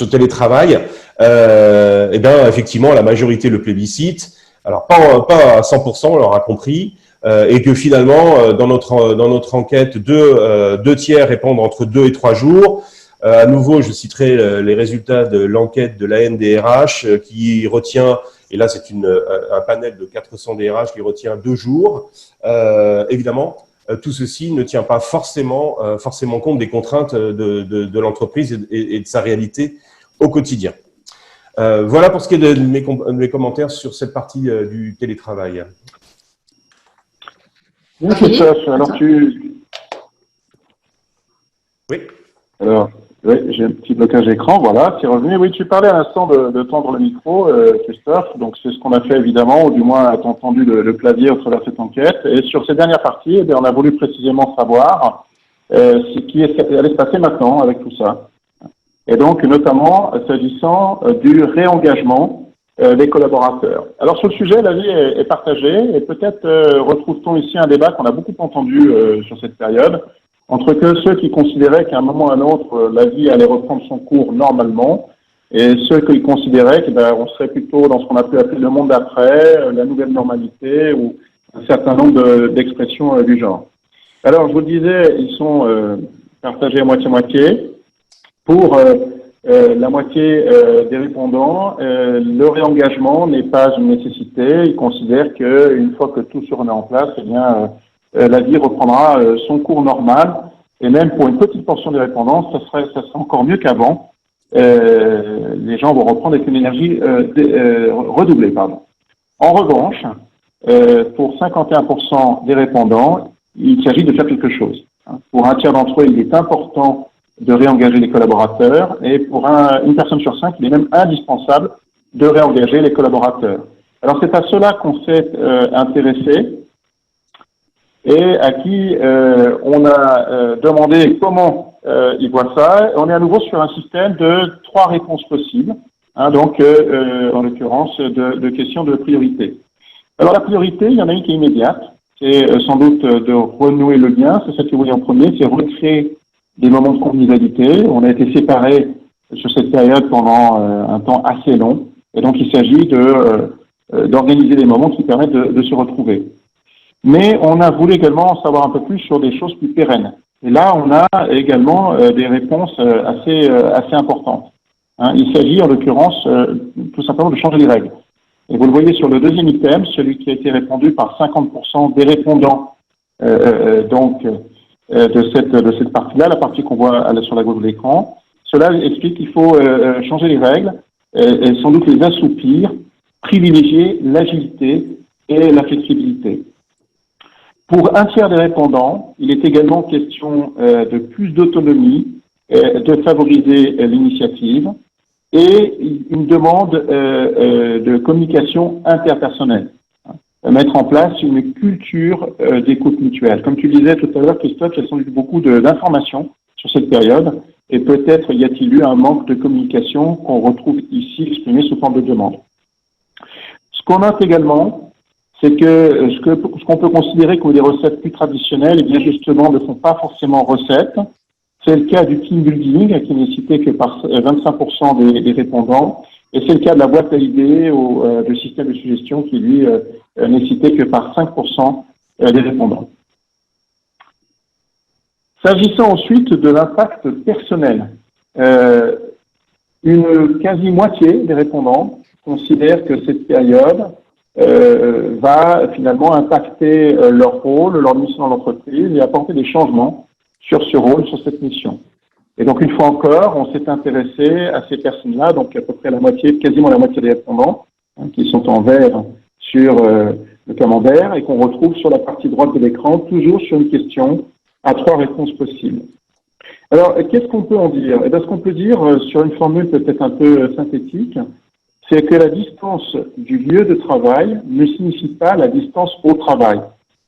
télétravail. Effectivement, la majorité le plébiscite. Alors, pas à 100%, on l'aura compris. Et que finalement, dans notre enquête, deux tiers répondent entre 2 et 3 jours. À nouveau, je citerai les résultats de l'enquête de l'ANDRH qui retient, et là c'est un panel de 400 DRH qui retient 2 jours. Évidemment, tout ceci ne tient pas forcément compte des contraintes de l'entreprise et de sa réalité au quotidien. Voilà pour ce qui est de mes commentaires sur cette partie du télétravail. Oui, Christophe. Alors Oui. Alors, Oui, j'ai un petit blocage d'écran, voilà, c'est revenu. Oui, tu parlais à l'instant de tendre le micro, Christophe, donc c'est ce qu'on a fait évidemment, ou du moins a-t-on entendu le clavier au travers de cette enquête. Et sur ces dernières parties, eh bien, on a voulu précisément savoir ce qui allait se passer maintenant avec tout ça. Et donc, notamment, s'agissant du réengagement des collaborateurs. Alors, sur le sujet, l'avis est partagé, et peut-être retrouve-t-on ici un débat qu'on a beaucoup entendu sur cette période, entre ceux qui considéraient qu'à un moment ou à un autre, la vie allait reprendre son cours normalement, et ceux qui considéraient qu'on serait plutôt dans ce qu'on a pu appeler le monde d'après, la nouvelle normalité, ou un certain nombre d'expressions du genre. Alors, je vous le disais, ils sont partagés à moitié-moitié. Pour la moitié des répondants, le réengagement n'est pas une nécessité. Ils considèrent qu'une fois que tout se remet en place, eh bien, la vie reprendra son cours normal. Et même pour une petite portion des répondants, ça serait encore mieux qu'avant. Les gens vont reprendre avec une énergie redoublée. Pardon. En revanche, pour 51% des répondants, il s'agit de faire quelque chose. Pour un tiers d'entre eux, il est important de réengager les collaborateurs, et pour une personne sur 5, il est même indispensable de réengager les collaborateurs. Alors c'est à cela qu'on s'est intéressé, et à qui on a demandé comment ils voient ça. On est à nouveau sur un système de 3 réponses possibles, donc en l'occurrence de questions de priorité. Alors la priorité, il y en a une qui est immédiate, c'est sans doute de renouer le lien, c'est ça que vous voyez en premier, c'est recréer des moments de convivialité. On a été séparés sur cette période pendant un temps assez long, et donc il s'agit d'organiser des moments qui permettent de se retrouver. Mais on a voulu également en savoir un peu plus sur des choses plus pérennes. Et là, on a également des réponses assez importantes. Il s'agit en l'occurrence tout simplement de changer les règles. Et vous le voyez sur le deuxième item, celui qui a été répondu par 50% des répondants de cette partie-là, la partie qu'on voit sur la gauche de l'écran. Cela explique qu'il faut changer les règles et sans doute les assouplir, privilégier l'agilité et la flexibilité. Pour un tiers des répondants, il est également question de plus d'autonomie, de favoriser l'initiative et une demande de communication interpersonnelle. Mettre en place une culture d'écoute mutuelle. Comme tu disais tout à l'heure, Christophe, il y a sans doute beaucoup d'informations sur cette période et peut-être y a-t-il eu un manque de communication qu'on retrouve ici exprimé sous forme de demande. Ce qu'on note également, c'est que ce qu'on peut considérer comme des recettes plus traditionnelles, eh bien justement ne sont pas forcément recettes. C'est le cas du team building, qui n'est cité que par 25% des répondants, et c'est le cas de la boîte à idées ou du système de suggestion qui, lui, n'est cité que par 5% des répondants. S'agissant ensuite de l'impact personnel, une quasi-moitié des répondants considèrent que cette période va finalement impacter leur rôle, leur mission dans l'entreprise et apporter des changements sur ce rôle, sur cette mission. Et donc, une fois encore, on s'est intéressé à ces personnes-là, donc à peu près quasiment la moitié des répondants, qui sont en vert sur le camembert et qu'on retrouve sur la partie droite de l'écran, toujours sur une question à 3 réponses possibles. Alors, qu'est-ce qu'on peut en dire? Eh bien, ce qu'on peut dire sur une formule peut-être un peu synthétique, c'est que la distance du lieu de travail ne signifie pas la distance au travail.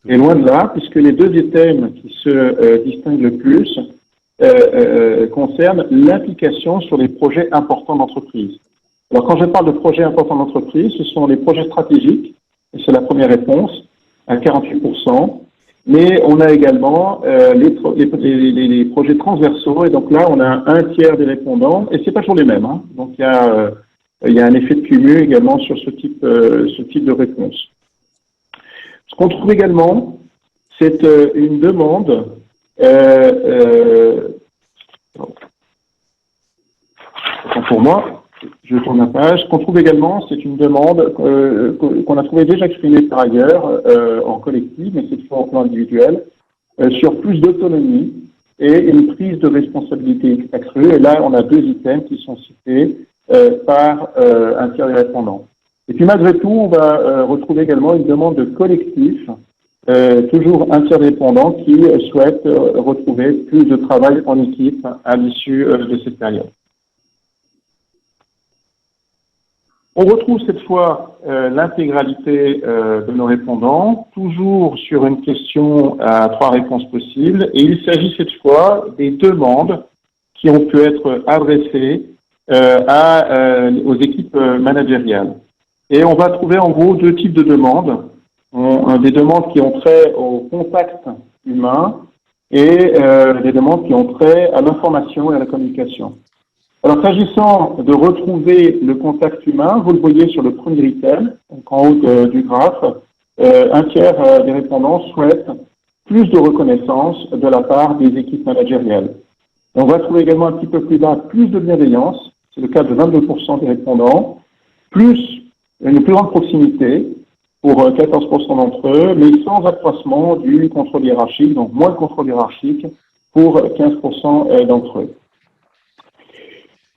Et loin de là, puisque les 2 items qui se distinguent le plus concernent l'implication sur les projets importants d'entreprise. Alors, quand je parle de projets importants d'entreprise, ce sont les projets stratégiques, et c'est la première réponse, à 48%. Mais on a également les projets transversaux, et donc là, on a un tiers des répondants, et c'est pas toujours les mêmes. Donc, il y a un effet de cumul également sur ce type de réponse. Ce qu'on trouve également, c'est une demande pour moi, je tourne la page. Ce qu'on trouve également, c'est une demande qu'on a trouvé déjà exprimée par ailleurs en collectif, mais cette fois en plan individuel, sur plus d'autonomie et une prise de responsabilité accrue. Et là, on a 2 items qui sont cités par un tiers des répondants. Et puis malgré tout, on va retrouver également une demande de collectif toujours un tiers des répondants qui souhaitent retrouver plus de travail en équipe à l'issue de cette période. On retrouve cette fois l'intégralité de nos répondants, toujours sur une question à 3 réponses possibles, et il s'agit cette fois des demandes qui ont pu être adressées aux équipes managériales. Et on va trouver en gros 2 types de demandes. Des demandes qui ont trait au contact humain et des demandes qui ont trait à l'information et à la communication. Alors, s'agissant de retrouver le contact humain, vous le voyez sur le premier item, donc en haut du graphe, un tiers des répondants souhaitent plus de reconnaissance de la part des équipes managériales. On va trouver également un petit peu plus bas plus de bienveillance, c'est le cas de 22% des répondants, plus une plus grande proximité pour 14% d'entre eux, mais sans accroissement du contrôle hiérarchique, donc moins de contrôle hiérarchique pour 15% d'entre eux.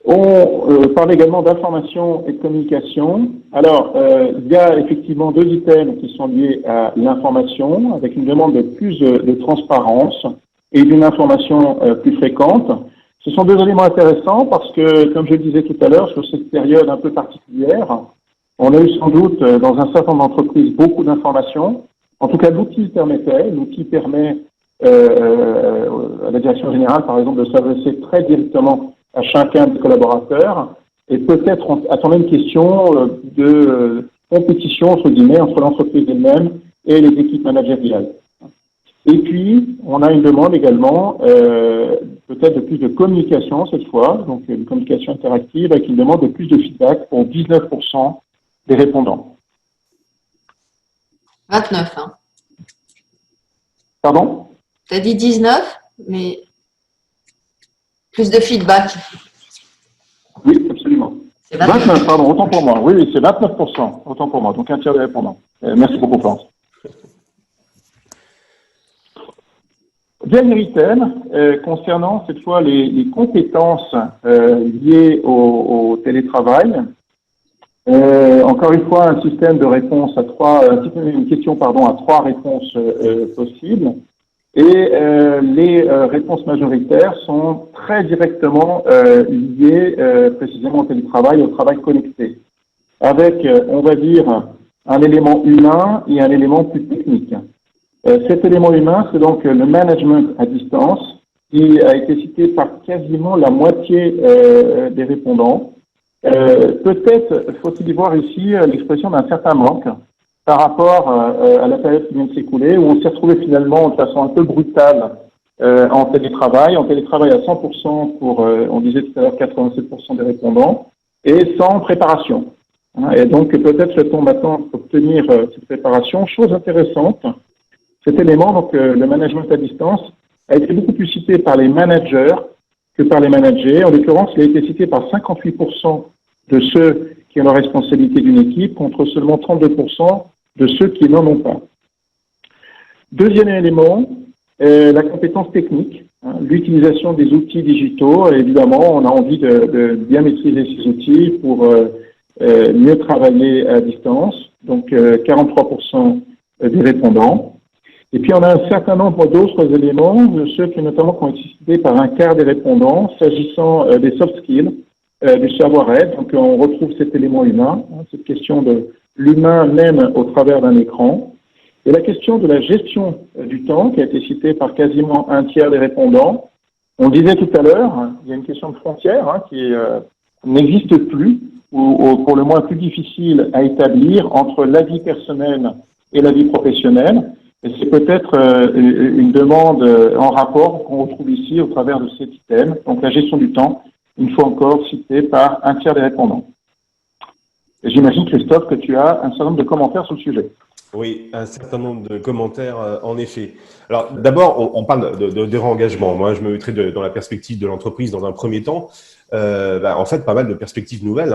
On parle également d'information et de communication. Alors, il y a effectivement 2 items qui sont liés à l'information, avec une demande de plus de transparence et d'une information plus fréquente. Ce sont 2 éléments intéressants parce que, comme je le disais tout à l'heure, sur cette période un peu particulière, on a eu sans doute dans un certain nombre d'entreprises beaucoup d'informations. En tout cas, l'outil permet à la direction générale, par exemple, de s'adresser très directement à chacun des collaborateurs et peut-être attendre une question de compétition, entre guillemets, entre l'entreprise elle-même et les équipes managériales. Et puis, on a une demande également, peut-être de plus de communication cette fois, donc une communication interactive avec une demande de plus de feedback pour 19% des répondants. 29, hein. Pardon? Tu as dit 19, mais plus de feedback. Oui, absolument. C'est 29. 29, pardon, autant pour moi. Oui, c'est 29%, autant pour moi, donc un tiers des répondants. Merci beaucoup, Florence. Dernier item, concernant cette fois les compétences liées au télétravail. Encore une fois, un système de réponse à une question à 3 réponses possibles. Et les réponses majoritaires sont très directement liées précisément au télétravail, au travail connecté, avec, on va dire, un élément humain et un élément plus technique. Cet élément humain, c'est donc le management à distance, qui a été cité par quasiment la moitié des répondants. Peut-être faut-il y voir ici l'expression d'un certain manque par rapport à la période qui vient de s'écouler, où on s'est retrouvé finalement de façon un peu brutale en télétravail à 100% pour, on disait tout à l'heure, 87% des répondants, et sans préparation. Et donc peut-être souhaitons maintenant obtenir cette préparation. Chose intéressante, cet élément, donc le management à distance, a été beaucoup plus cité par les managers que par les managers. En l'occurrence, il a été cité par 58% de ceux qui ont la responsabilité d'une équipe, contre seulement 32% de ceux qui n'en ont pas. Deuxième élément, la compétence technique, l'utilisation des outils digitaux. Évidemment, on a envie de bien maîtriser ces outils pour mieux travailler à distance, donc 43% des répondants. Et puis, on a un certain nombre d'autres éléments, ceux qui notamment ont été cités par un quart des répondants, s'agissant des soft skills, du savoir-être. Donc, on retrouve cet élément humain, cette question de l'humain même au travers d'un écran. Et la question de la gestion du temps, qui a été citée par quasiment un tiers des répondants. On disait tout à l'heure, il y a une question de frontière qui n'existe plus, ou pour le moins plus difficile à établir entre la vie personnelle et la vie professionnelle. Et c'est peut-être une demande en rapport qu'on retrouve ici au travers de cet item. Donc la gestion du temps, une fois encore citée par un tiers des répondants. Et j'imagine, Christophe, que tu as un certain nombre de commentaires sur le sujet. Oui, un certain nombre de commentaires, en effet. Alors, d'abord, on parle de réengagement. Moi, je me mettrais dans la perspective de l'entreprise dans un premier temps. En fait, pas mal de perspectives nouvelles,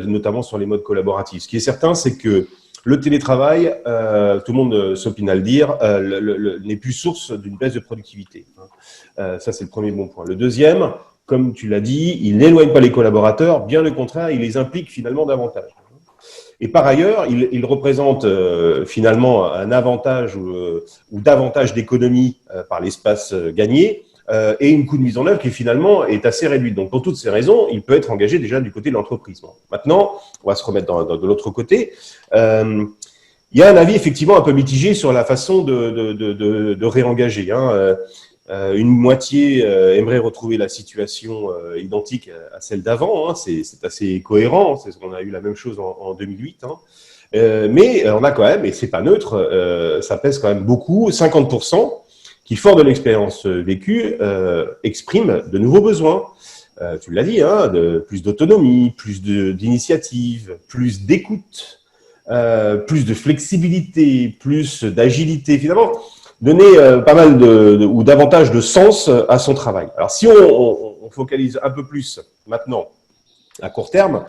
notamment sur les modes collaboratifs. Ce qui est certain, c'est que le télétravail, tout le monde s'opine à le dire, n'est plus source d'une baisse de productivité. Ça, c'est le premier bon point. Le deuxième, comme tu l'as dit, il n'éloigne pas les collaborateurs, bien le contraire, il les implique finalement davantage. Et par ailleurs, il représente finalement un avantage ou davantage d'économie par l'espace gagné et une coût de mise en œuvre qui finalement est assez réduit. Donc pour toutes ces raisons, il peut être engagé déjà du côté de l'entreprise. Bon. Maintenant, on va se remettre de l'autre côté. Il y a un avis effectivement un peu mitigé sur la façon de réengager. Une moitié aimerait retrouver la situation identique à celle d'avant. C'est assez cohérent. C'est ce qu'on a eu la même chose en 2008. Mais on a quand même, et c'est pas neutre, ça pèse quand même beaucoup, 50% qui, fort de l'expérience vécue, expriment de nouveaux besoins. Tu l'as dit, de plus d'autonomie, plus d'initiative, plus d'écoute, plus de flexibilité, plus d'agilité. Finalement, donner pas mal ou davantage de sens à son travail. Alors, si on focalise un peu plus maintenant à court terme,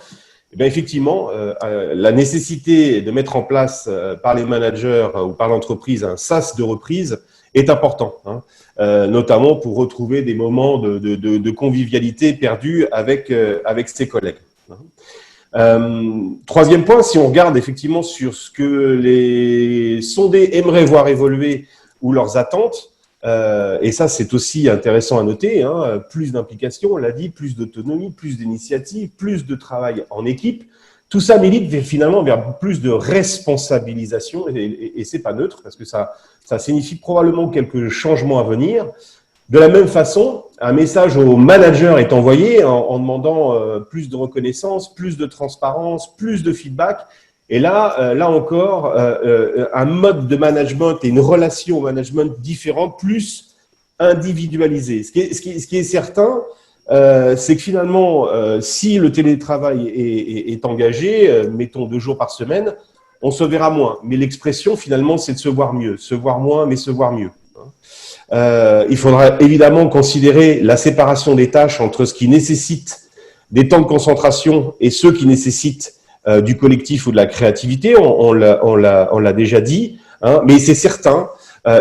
eh bien, effectivement, la nécessité de mettre en place par les managers ou par l'entreprise un sas de reprise est important, notamment pour retrouver des moments de convivialité perdus avec ses collègues. Troisième point, si on regarde effectivement sur ce que les sondés aimeraient voir évoluer ou leurs attentes, et ça c'est aussi intéressant à noter, plus d'implication, on l'a dit, plus d'autonomie, plus d'initiative, plus de travail en équipe. Tout ça milite finalement vers plus de responsabilisation et c'est pas neutre parce que ça signifie probablement quelques changements à venir. De la même façon, un message aux managers est envoyé en demandant plus de reconnaissance, plus de transparence, plus de feedback. Et là encore, un mode de management et une relation au management différent, plus individualisé. Ce qui est certain, c'est que finalement, si le télétravail est engagé, mettons 2 jours par semaine, on se verra moins. Mais l'expression, finalement, c'est de se voir mieux. Se voir moins, mais se voir mieux. Il faudra évidemment considérer la séparation des tâches entre ce qui nécessite des temps de concentration et ceux qui nécessitent du collectif ou de la créativité. On l'a déjà dit, mais c'est certain,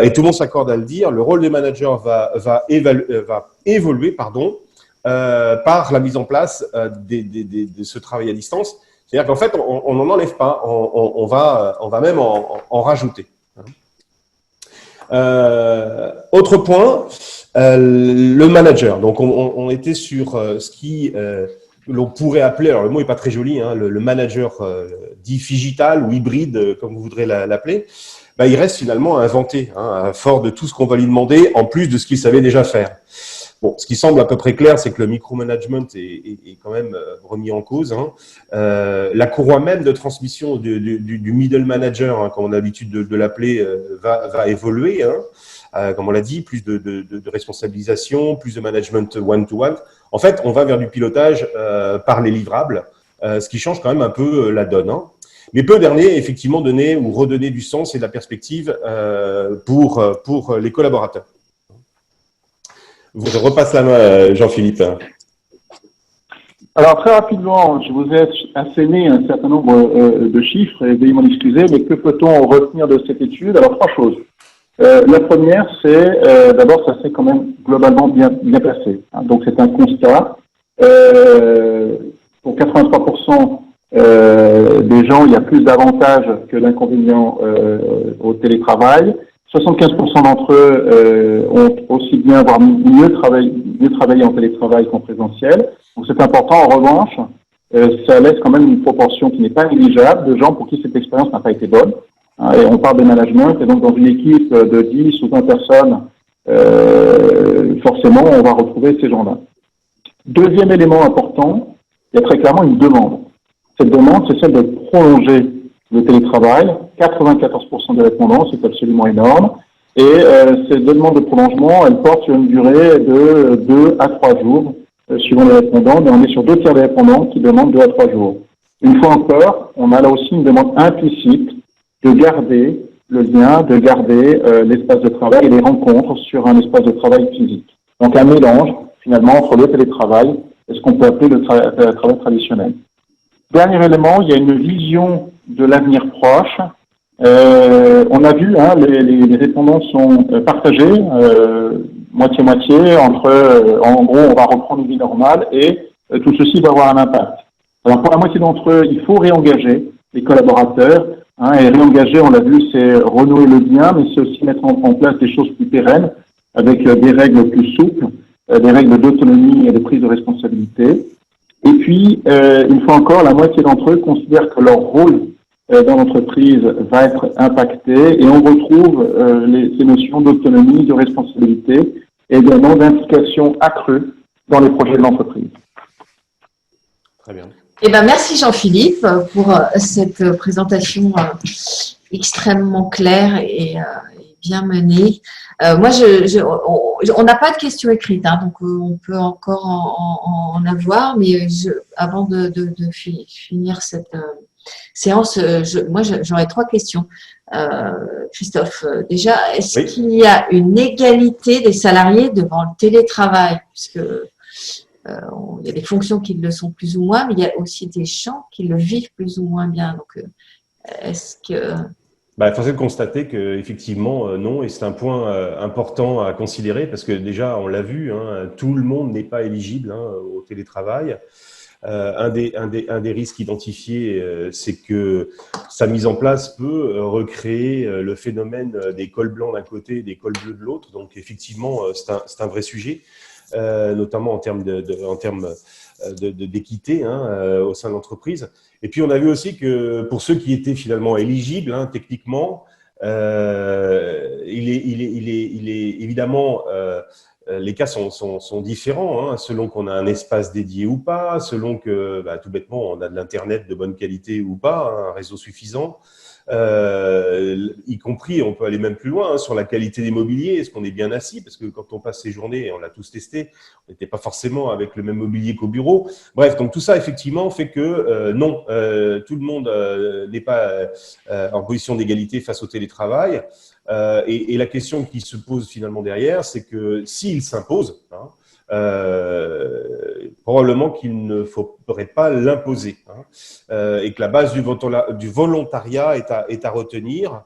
et tout le monde s'accorde à le dire, le rôle des managers va évoluer, par la mise en place de ce travail à distance. C'est-à-dire qu'en fait, on n'en enlève pas, on va même en rajouter. Autre point, le manager. Donc, on était sur ce qui l'on pourrait appeler, alors le mot est pas très joli, le manager dit digital ou hybride, comme vous voudrez l'appeler. Il reste finalement à inventer, fort de tout ce qu'on va lui demander, en plus de ce qu'il savait déjà faire. Bon, ce qui semble à peu près clair, c'est que le micromanagement est quand même remis en cause. La courroie même de transmission du middle manager, comme on a l'habitude de l'appeler, va évoluer. Comme on l'a dit, plus de responsabilisation, plus de management one-to-one. En fait, on va vers du pilotage par les livrables, ce qui change quand même un peu la donne. Mais peut dernier, effectivement, donner ou redonner du sens et de la perspective pour les collaborateurs. Je repasse la main, Jean-Philippe. Alors, très rapidement, je vous ai asséné un certain nombre de chiffres, et veuillez m'en excuser, mais que peut-on retenir de cette étude? Alors, 3 choses. La première, c'est, d'abord, ça s'est quand même globalement bien passé. Donc, c'est un constat. Pour 83% des gens, il y a plus d'avantages que d'inconvénients au télétravail. 75% d'entre eux ont aussi bien, voire mieux travaillé en télétravail qu'en présentiel. Donc c'est important. En revanche, ça laisse quand même une proportion qui n'est pas négligeable de gens pour qui cette expérience n'a pas été bonne. Et on parle de management, et donc dans une équipe de 10 ou 20 personnes, forcément, on va retrouver ces gens-là. Deuxième élément important, il y a très clairement une demande. Cette demande, c'est celle de prolonger le télétravail. 94% des répondants, c'est absolument énorme. Et cette demande de prolongement, elle porte sur une durée de 2 à 3 jours, suivant les répondants, mais on est sur 2 tiers des répondants qui demandent 2 à 3 jours. Une fois encore, on a là aussi une demande implicite de garder le lien, de garder l'espace de travail et les rencontres sur un espace de travail physique. Donc un mélange, finalement, entre le télétravail et ce qu'on peut appeler le travail traditionnel. Dernier élément, il y a une vision de l'avenir proche. On a vu, les répondants sont partagés, moitié-moitié, entre, en gros, on va reprendre une vie normale et tout ceci va avoir un impact. Alors pour la moitié d'entre eux, il faut réengager. les collaborateurs. Et réengager, on l'a vu, c'est renouer le lien, mais c'est aussi mettre en place des choses plus pérennes avec des règles plus souples, des règles d'autonomie et de prise de responsabilité. Et puis, une fois encore, la moitié d'entre eux considèrent que leur rôle dans l'entreprise va être impacté et on retrouve ces notions d'autonomie, de responsabilité et également d'implication accrue dans les projets de l'entreprise. Très bien. Eh ben, merci Jean-Philippe pour cette présentation extrêmement claire et bien menée. Moi, on n'a pas de questions écrites, donc on peut encore en avoir, mais avant de finir cette séance, moi, j'aurais 3 questions. Christophe, déjà, est-ce qu'il y a une égalité des salariés devant le télétravail? Puisque il y a des fonctions qui le sont plus ou moins, mais il y a aussi des champs qui le vivent plus ou moins bien. Donc, est-ce que… Force est de constater qu'effectivement, non, et c'est un point important à considérer parce que déjà, on l'a vu, tout le monde n'est pas éligible au télétravail. Un des risques identifiés, c'est que sa mise en place peut recréer le phénomène des cols blancs d'un côté et des cols bleus de l'autre. Donc, effectivement, c'est un vrai sujet. Notamment en termes d'équité au sein de l'entreprise. Et puis, on a vu aussi que pour ceux qui étaient finalement éligibles, techniquement, il est évidemment, les cas sont différents, selon qu'on a un espace dédié ou pas, selon que, tout bêtement, on a de l'Internet de bonne qualité ou pas, un réseau suffisant. Y compris, on peut aller même plus loin sur la qualité des mobiliers, est-ce qu'on est bien assis, parce que quand on passe ces journées, et on l'a tous testé, on n'était pas forcément avec le même mobilier qu'au bureau. Bref, donc tout ça effectivement fait que non, tout le monde n'est pas en position d'égalité face au télétravail. Et la question qui se pose finalement derrière, c'est que s'il s'impose, probablement qu'il ne faudrait pas l'imposer, et que la base du volontariat est à retenir.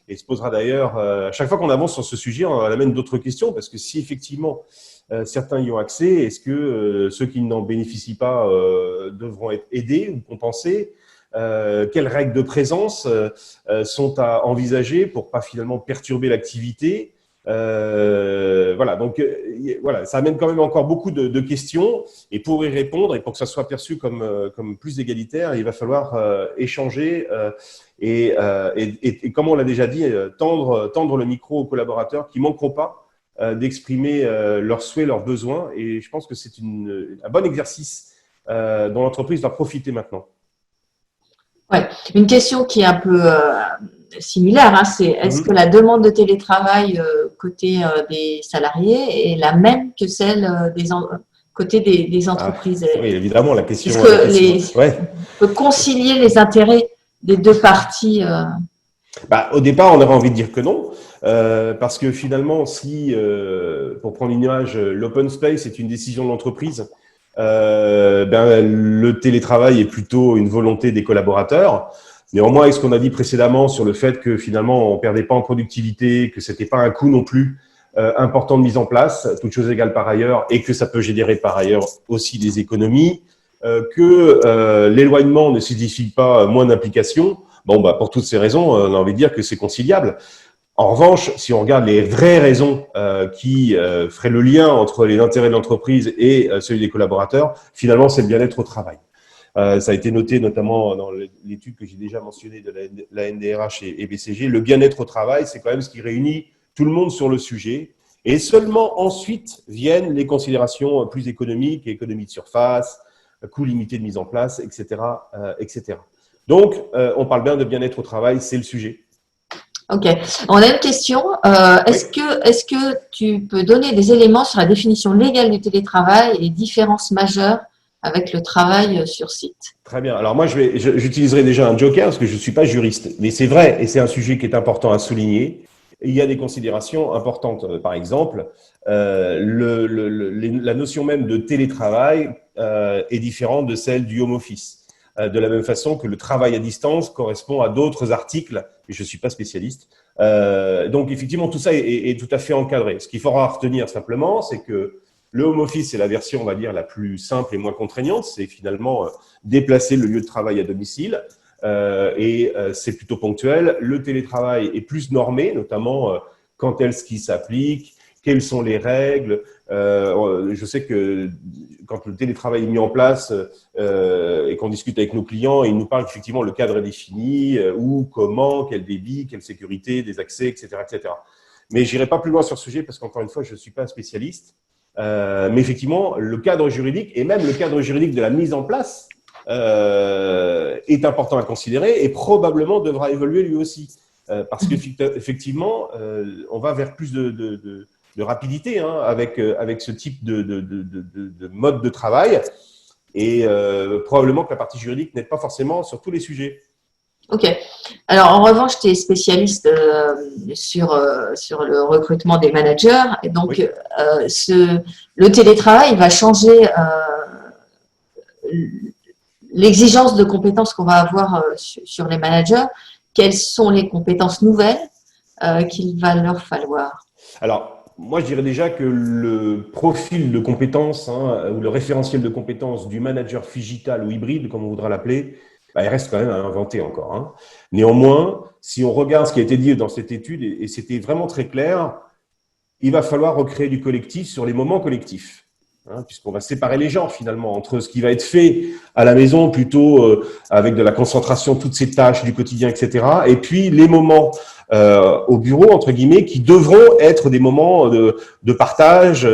Et se posera d'ailleurs, à chaque fois qu'on avance sur ce sujet, on amène d'autres questions, parce que si effectivement certains y ont accès, est-ce que ceux qui n'en bénéficient pas devront être aidés ou compensés? Quelles règles de présence sont à envisager pour pas finalement perturber l'activité? Voilà, donc voilà, ça amène quand même encore beaucoup de questions, et pour y répondre et pour que ça soit perçu comme plus égalitaire, il va falloir échanger et comme on l'a déjà dit, tendre le micro aux collaborateurs qui manqueront pas d'exprimer leurs souhaits, leurs besoins, et je pense que c'est un bon exercice dont l'entreprise va profiter maintenant. Ouais, une question qui est un peu similaire, c'est est-ce que la demande de télétravail côté des salariés est la même que celle côté des entreprises? Oui, évidemment, la question. On peut concilier les intérêts des deux parties. Au départ, on aurait envie de dire que non, parce que finalement, si, pour prendre une image, l'open space est une décision de l'entreprise, le télétravail est plutôt une volonté des collaborateurs. Néanmoins, avec ce qu'on a dit précédemment sur le fait que finalement on perdait pas en productivité, que c'était pas un coût non plus important de mise en place, toute chose égale par ailleurs, et que ça peut générer par ailleurs aussi des économies, que l'éloignement ne signifie pas moins d'implication. Pour toutes ces raisons, on a envie de dire que c'est conciliable. En revanche, si on regarde les vraies raisons qui feraient le lien entre les intérêts de l'entreprise et celui des collaborateurs, finalement, c'est le bien-être au travail. Ça a été noté notamment dans l'étude que j'ai déjà mentionnée de la NDRH et BCG. Le bien-être au travail, c'est quand même ce qui réunit tout le monde sur le sujet. Et seulement ensuite viennent les considérations plus économiques, économie de surface, coût limité de mise en place, etc. etc. Donc, on parle bien de bien-être au travail, c'est le sujet. Ok. On a une question. Est-ce que tu peux donner des éléments sur la définition légale du télétravail et les différences majeures avec le travail sur site? Très bien. Alors moi, j'utiliserai déjà un joker parce que je ne suis pas juriste, mais c'est vrai et c'est un sujet qui est important à souligner. Il y a des considérations importantes. Par exemple, la notion même de télétravail est différente de celle du home office. De la même façon que le travail à distance correspond à d'autres articles, et je ne suis pas spécialiste. Donc, effectivement, tout ça est tout à fait encadré. Ce qu'il faudra retenir simplement, c'est que le home office, c'est la version, on va dire, la plus simple et moins contraignante. C'est finalement déplacer le lieu de travail à domicile. c'est plutôt ponctuel. Le télétravail est plus normé, notamment quand est-ce qu'il s'applique, quelles sont les règles. Je sais que quand le télétravail est mis en place et qu'on discute avec nos clients, ils nous parlent qu'effectivement le cadre est défini, où, comment, quel débit, quelle sécurité, des accès, etc., etc. Mais j'irai pas plus loin sur ce sujet parce qu'encore une fois, je ne suis pas un spécialiste. Mais effectivement, le cadre juridique et même le cadre juridique de la mise en place est important à considérer et probablement devra évoluer lui aussi. Parce qu'effectivement, on va vers plus de rapidité avec ce type de mode de travail et probablement que la partie juridique n'aide pas forcément sur tous les sujets. Ok. Alors, en revanche, tu es spécialiste sur le recrutement des managers. Et donc, Oui. Le télétravail va changer l'exigence de compétences qu'on va avoir sur les managers. Quelles sont les compétences nouvelles qu'il va leur falloir? Alors, moi, je dirais déjà que le profil de compétences ou le référentiel de compétences du manager digital ou hybride, comme on voudra l'appeler, il reste quand même à inventer encore. Néanmoins, si on regarde ce qui a été dit dans cette étude, et c'était vraiment très clair, il va falloir recréer du collectif sur les moments collectifs. Puisqu'on va séparer les gens finalement entre ce qui va être fait à la maison plutôt avec de la concentration, toutes ces tâches du quotidien, etc. Et puis les moments au bureau, entre guillemets, qui devront être des moments de partage,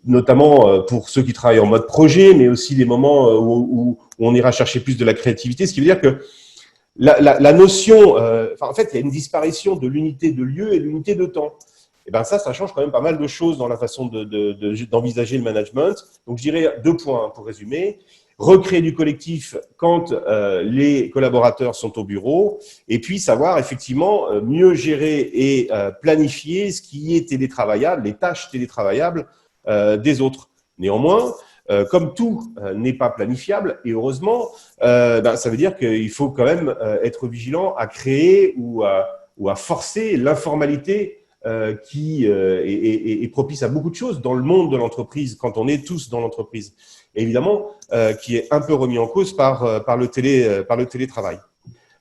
notamment pour ceux qui travaillent en mode projet, mais aussi des moments où on ira chercher plus de la créativité, ce qui veut dire que la notion, en fait, il y a une disparition de l'unité de lieu et de l'unité de temps. Et ben ça change quand même pas mal de choses dans la façon d'envisager le management. Donc, je dirais 2 points pour résumer. Recréer du collectif quand les collaborateurs sont au bureau et puis savoir effectivement mieux gérer et planifier ce qui est télétravaillable, les tâches télétravaillables des autres. Néanmoins, comme tout n'est pas planifiable, et heureusement, ça veut dire qu'il faut quand même être vigilant à créer ou à forcer l'informalité qui est propice à beaucoup de choses dans le monde de l'entreprise, quand on est tous dans l'entreprise. Et évidemment, qui est un peu remis en cause par le télétravail.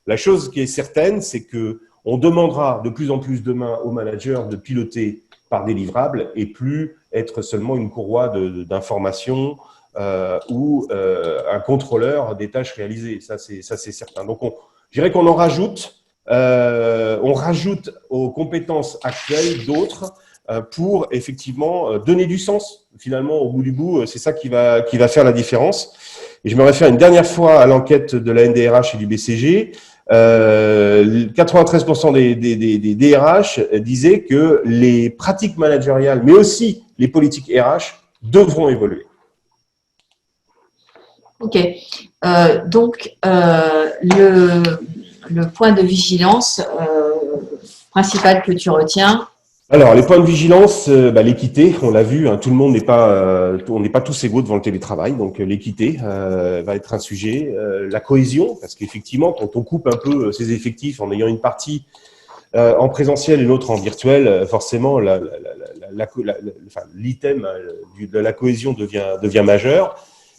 La chose qui est certaine, c'est que on demandera de plus en plus demain aux managers de piloter par des livrables et plus être seulement une courroie d'information ou un contrôleur des tâches réalisées. Ça, c'est certain. Donc, je dirais qu'on en rajoute. On rajoute aux compétences actuelles d'autres pour effectivement donner du sens. Finalement, au bout du bout, c'est ça qui va faire la différence. Et je me réfère une dernière fois à l'enquête de la NDRH et du BCG. 93% des DRH disaient que les pratiques managériales, mais aussi les politiques RH, devront évoluer. Ok. Donc, le point de vigilance principal que tu retiens? Alors, les points de vigilance, l'équité, on l'a vu, tout le monde n'est pas, on n'est pas tous égaux devant le télétravail, donc l'équité va être un sujet. La cohésion, parce qu'effectivement, quand on coupe un peu ses effectifs en ayant une partie en présentiel et l'autre en virtuel, forcément, l'item de la cohésion devient majeur.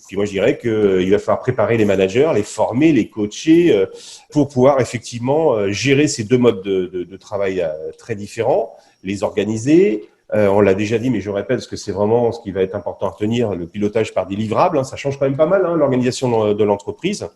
Puis moi, je dirais qu'il va falloir préparer les managers, les former, les coacher pour pouvoir effectivement gérer ces 2 modes de travail très différents, les organiser. On l'a déjà dit, mais je répète, parce que c'est vraiment ce qui va être important à retenir, le pilotage par des livrables. Ça change quand même pas mal l'organisation de l'entreprise,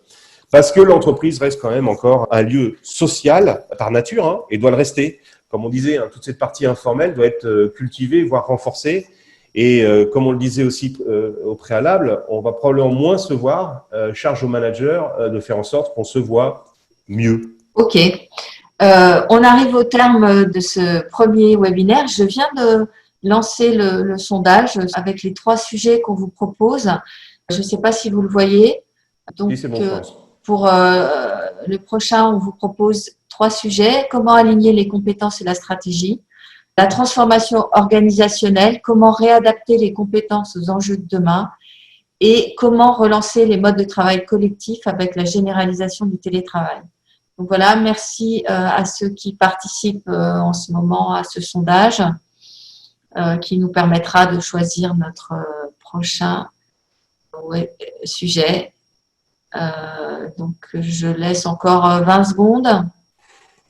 parce que l'entreprise reste quand même encore un lieu social par nature et doit le rester. Comme on disait, toute cette partie informelle doit être cultivée, voire renforcée. Et comme on le disait aussi au préalable, on va probablement moins se voir, charge au manager de faire en sorte qu'on se voit mieux. Ok. On arrive au terme de ce premier webinaire. Je viens de lancer le sondage avec les 3 sujets qu'on vous propose. Je ne sais pas si vous le voyez. Donc, Oui, c'est bon, je pense. pour le prochain, on vous propose 3 sujets. Comment aligner les compétences et la stratégie? La transformation organisationnelle, comment réadapter les compétences aux enjeux de demain et comment relancer les modes de travail collectifs avec la généralisation du télétravail. Donc voilà, merci à ceux qui participent en ce moment à ce sondage qui nous permettra de choisir notre prochain sujet. Donc, je laisse encore 20 secondes.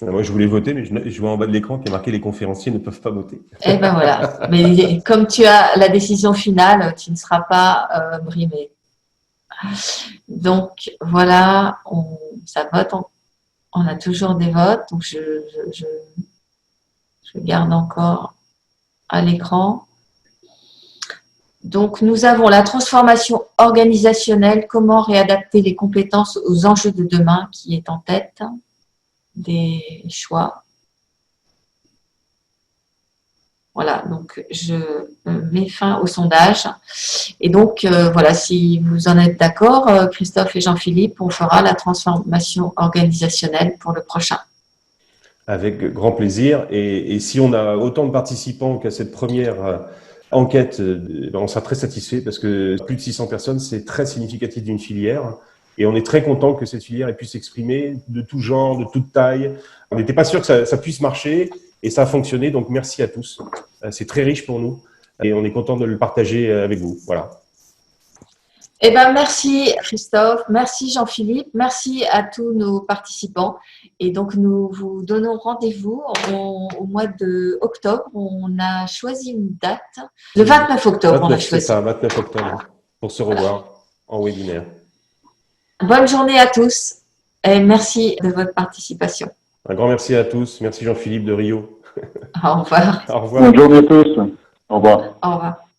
Moi, je voulais voter, mais je vois en bas de l'écran qu'il y a marqué les conférenciers ne peuvent pas voter. Et ben voilà. Mais comme tu as la décision finale, tu ne seras pas brimé. Donc, voilà, ça vote. On a toujours des votes. Donc, je garde encore à l'écran. Donc, nous avons la transformation organisationnelle, comment réadapter les compétences aux enjeux de demain, qui est en tête des choix. Voilà, donc je mets fin au sondage. Et donc, voilà, si vous en êtes d'accord, Christophe et Jean-Philippe, on fera la transformation organisationnelle pour le prochain. Avec grand plaisir. Et si on a autant de participants qu'à cette première enquête, on sera très satisfait parce que plus de 600 personnes, c'est très significatif d'une filière. Et on est très content que cette filière ait pu s'exprimer de tout genre, de toute taille. On n'était pas sûr que ça puisse marcher et ça a fonctionné. Donc, merci à tous. C'est très riche pour nous et on est content de le partager avec vous. Voilà. Eh ben, merci Christophe, merci Jean-Philippe, merci à tous nos participants. Et donc, nous vous donnons rendez-vous au mois d'octobre. On a choisi une date. Le 29 octobre, on a choisi. C'est ça, 29 octobre, pour se revoir en webinaire. Bonne journée à tous et merci de votre participation. Un grand merci à tous. Merci Jean-Philippe de Rio. Au revoir. Au revoir. Bonne journée à tous. Au revoir. Au revoir.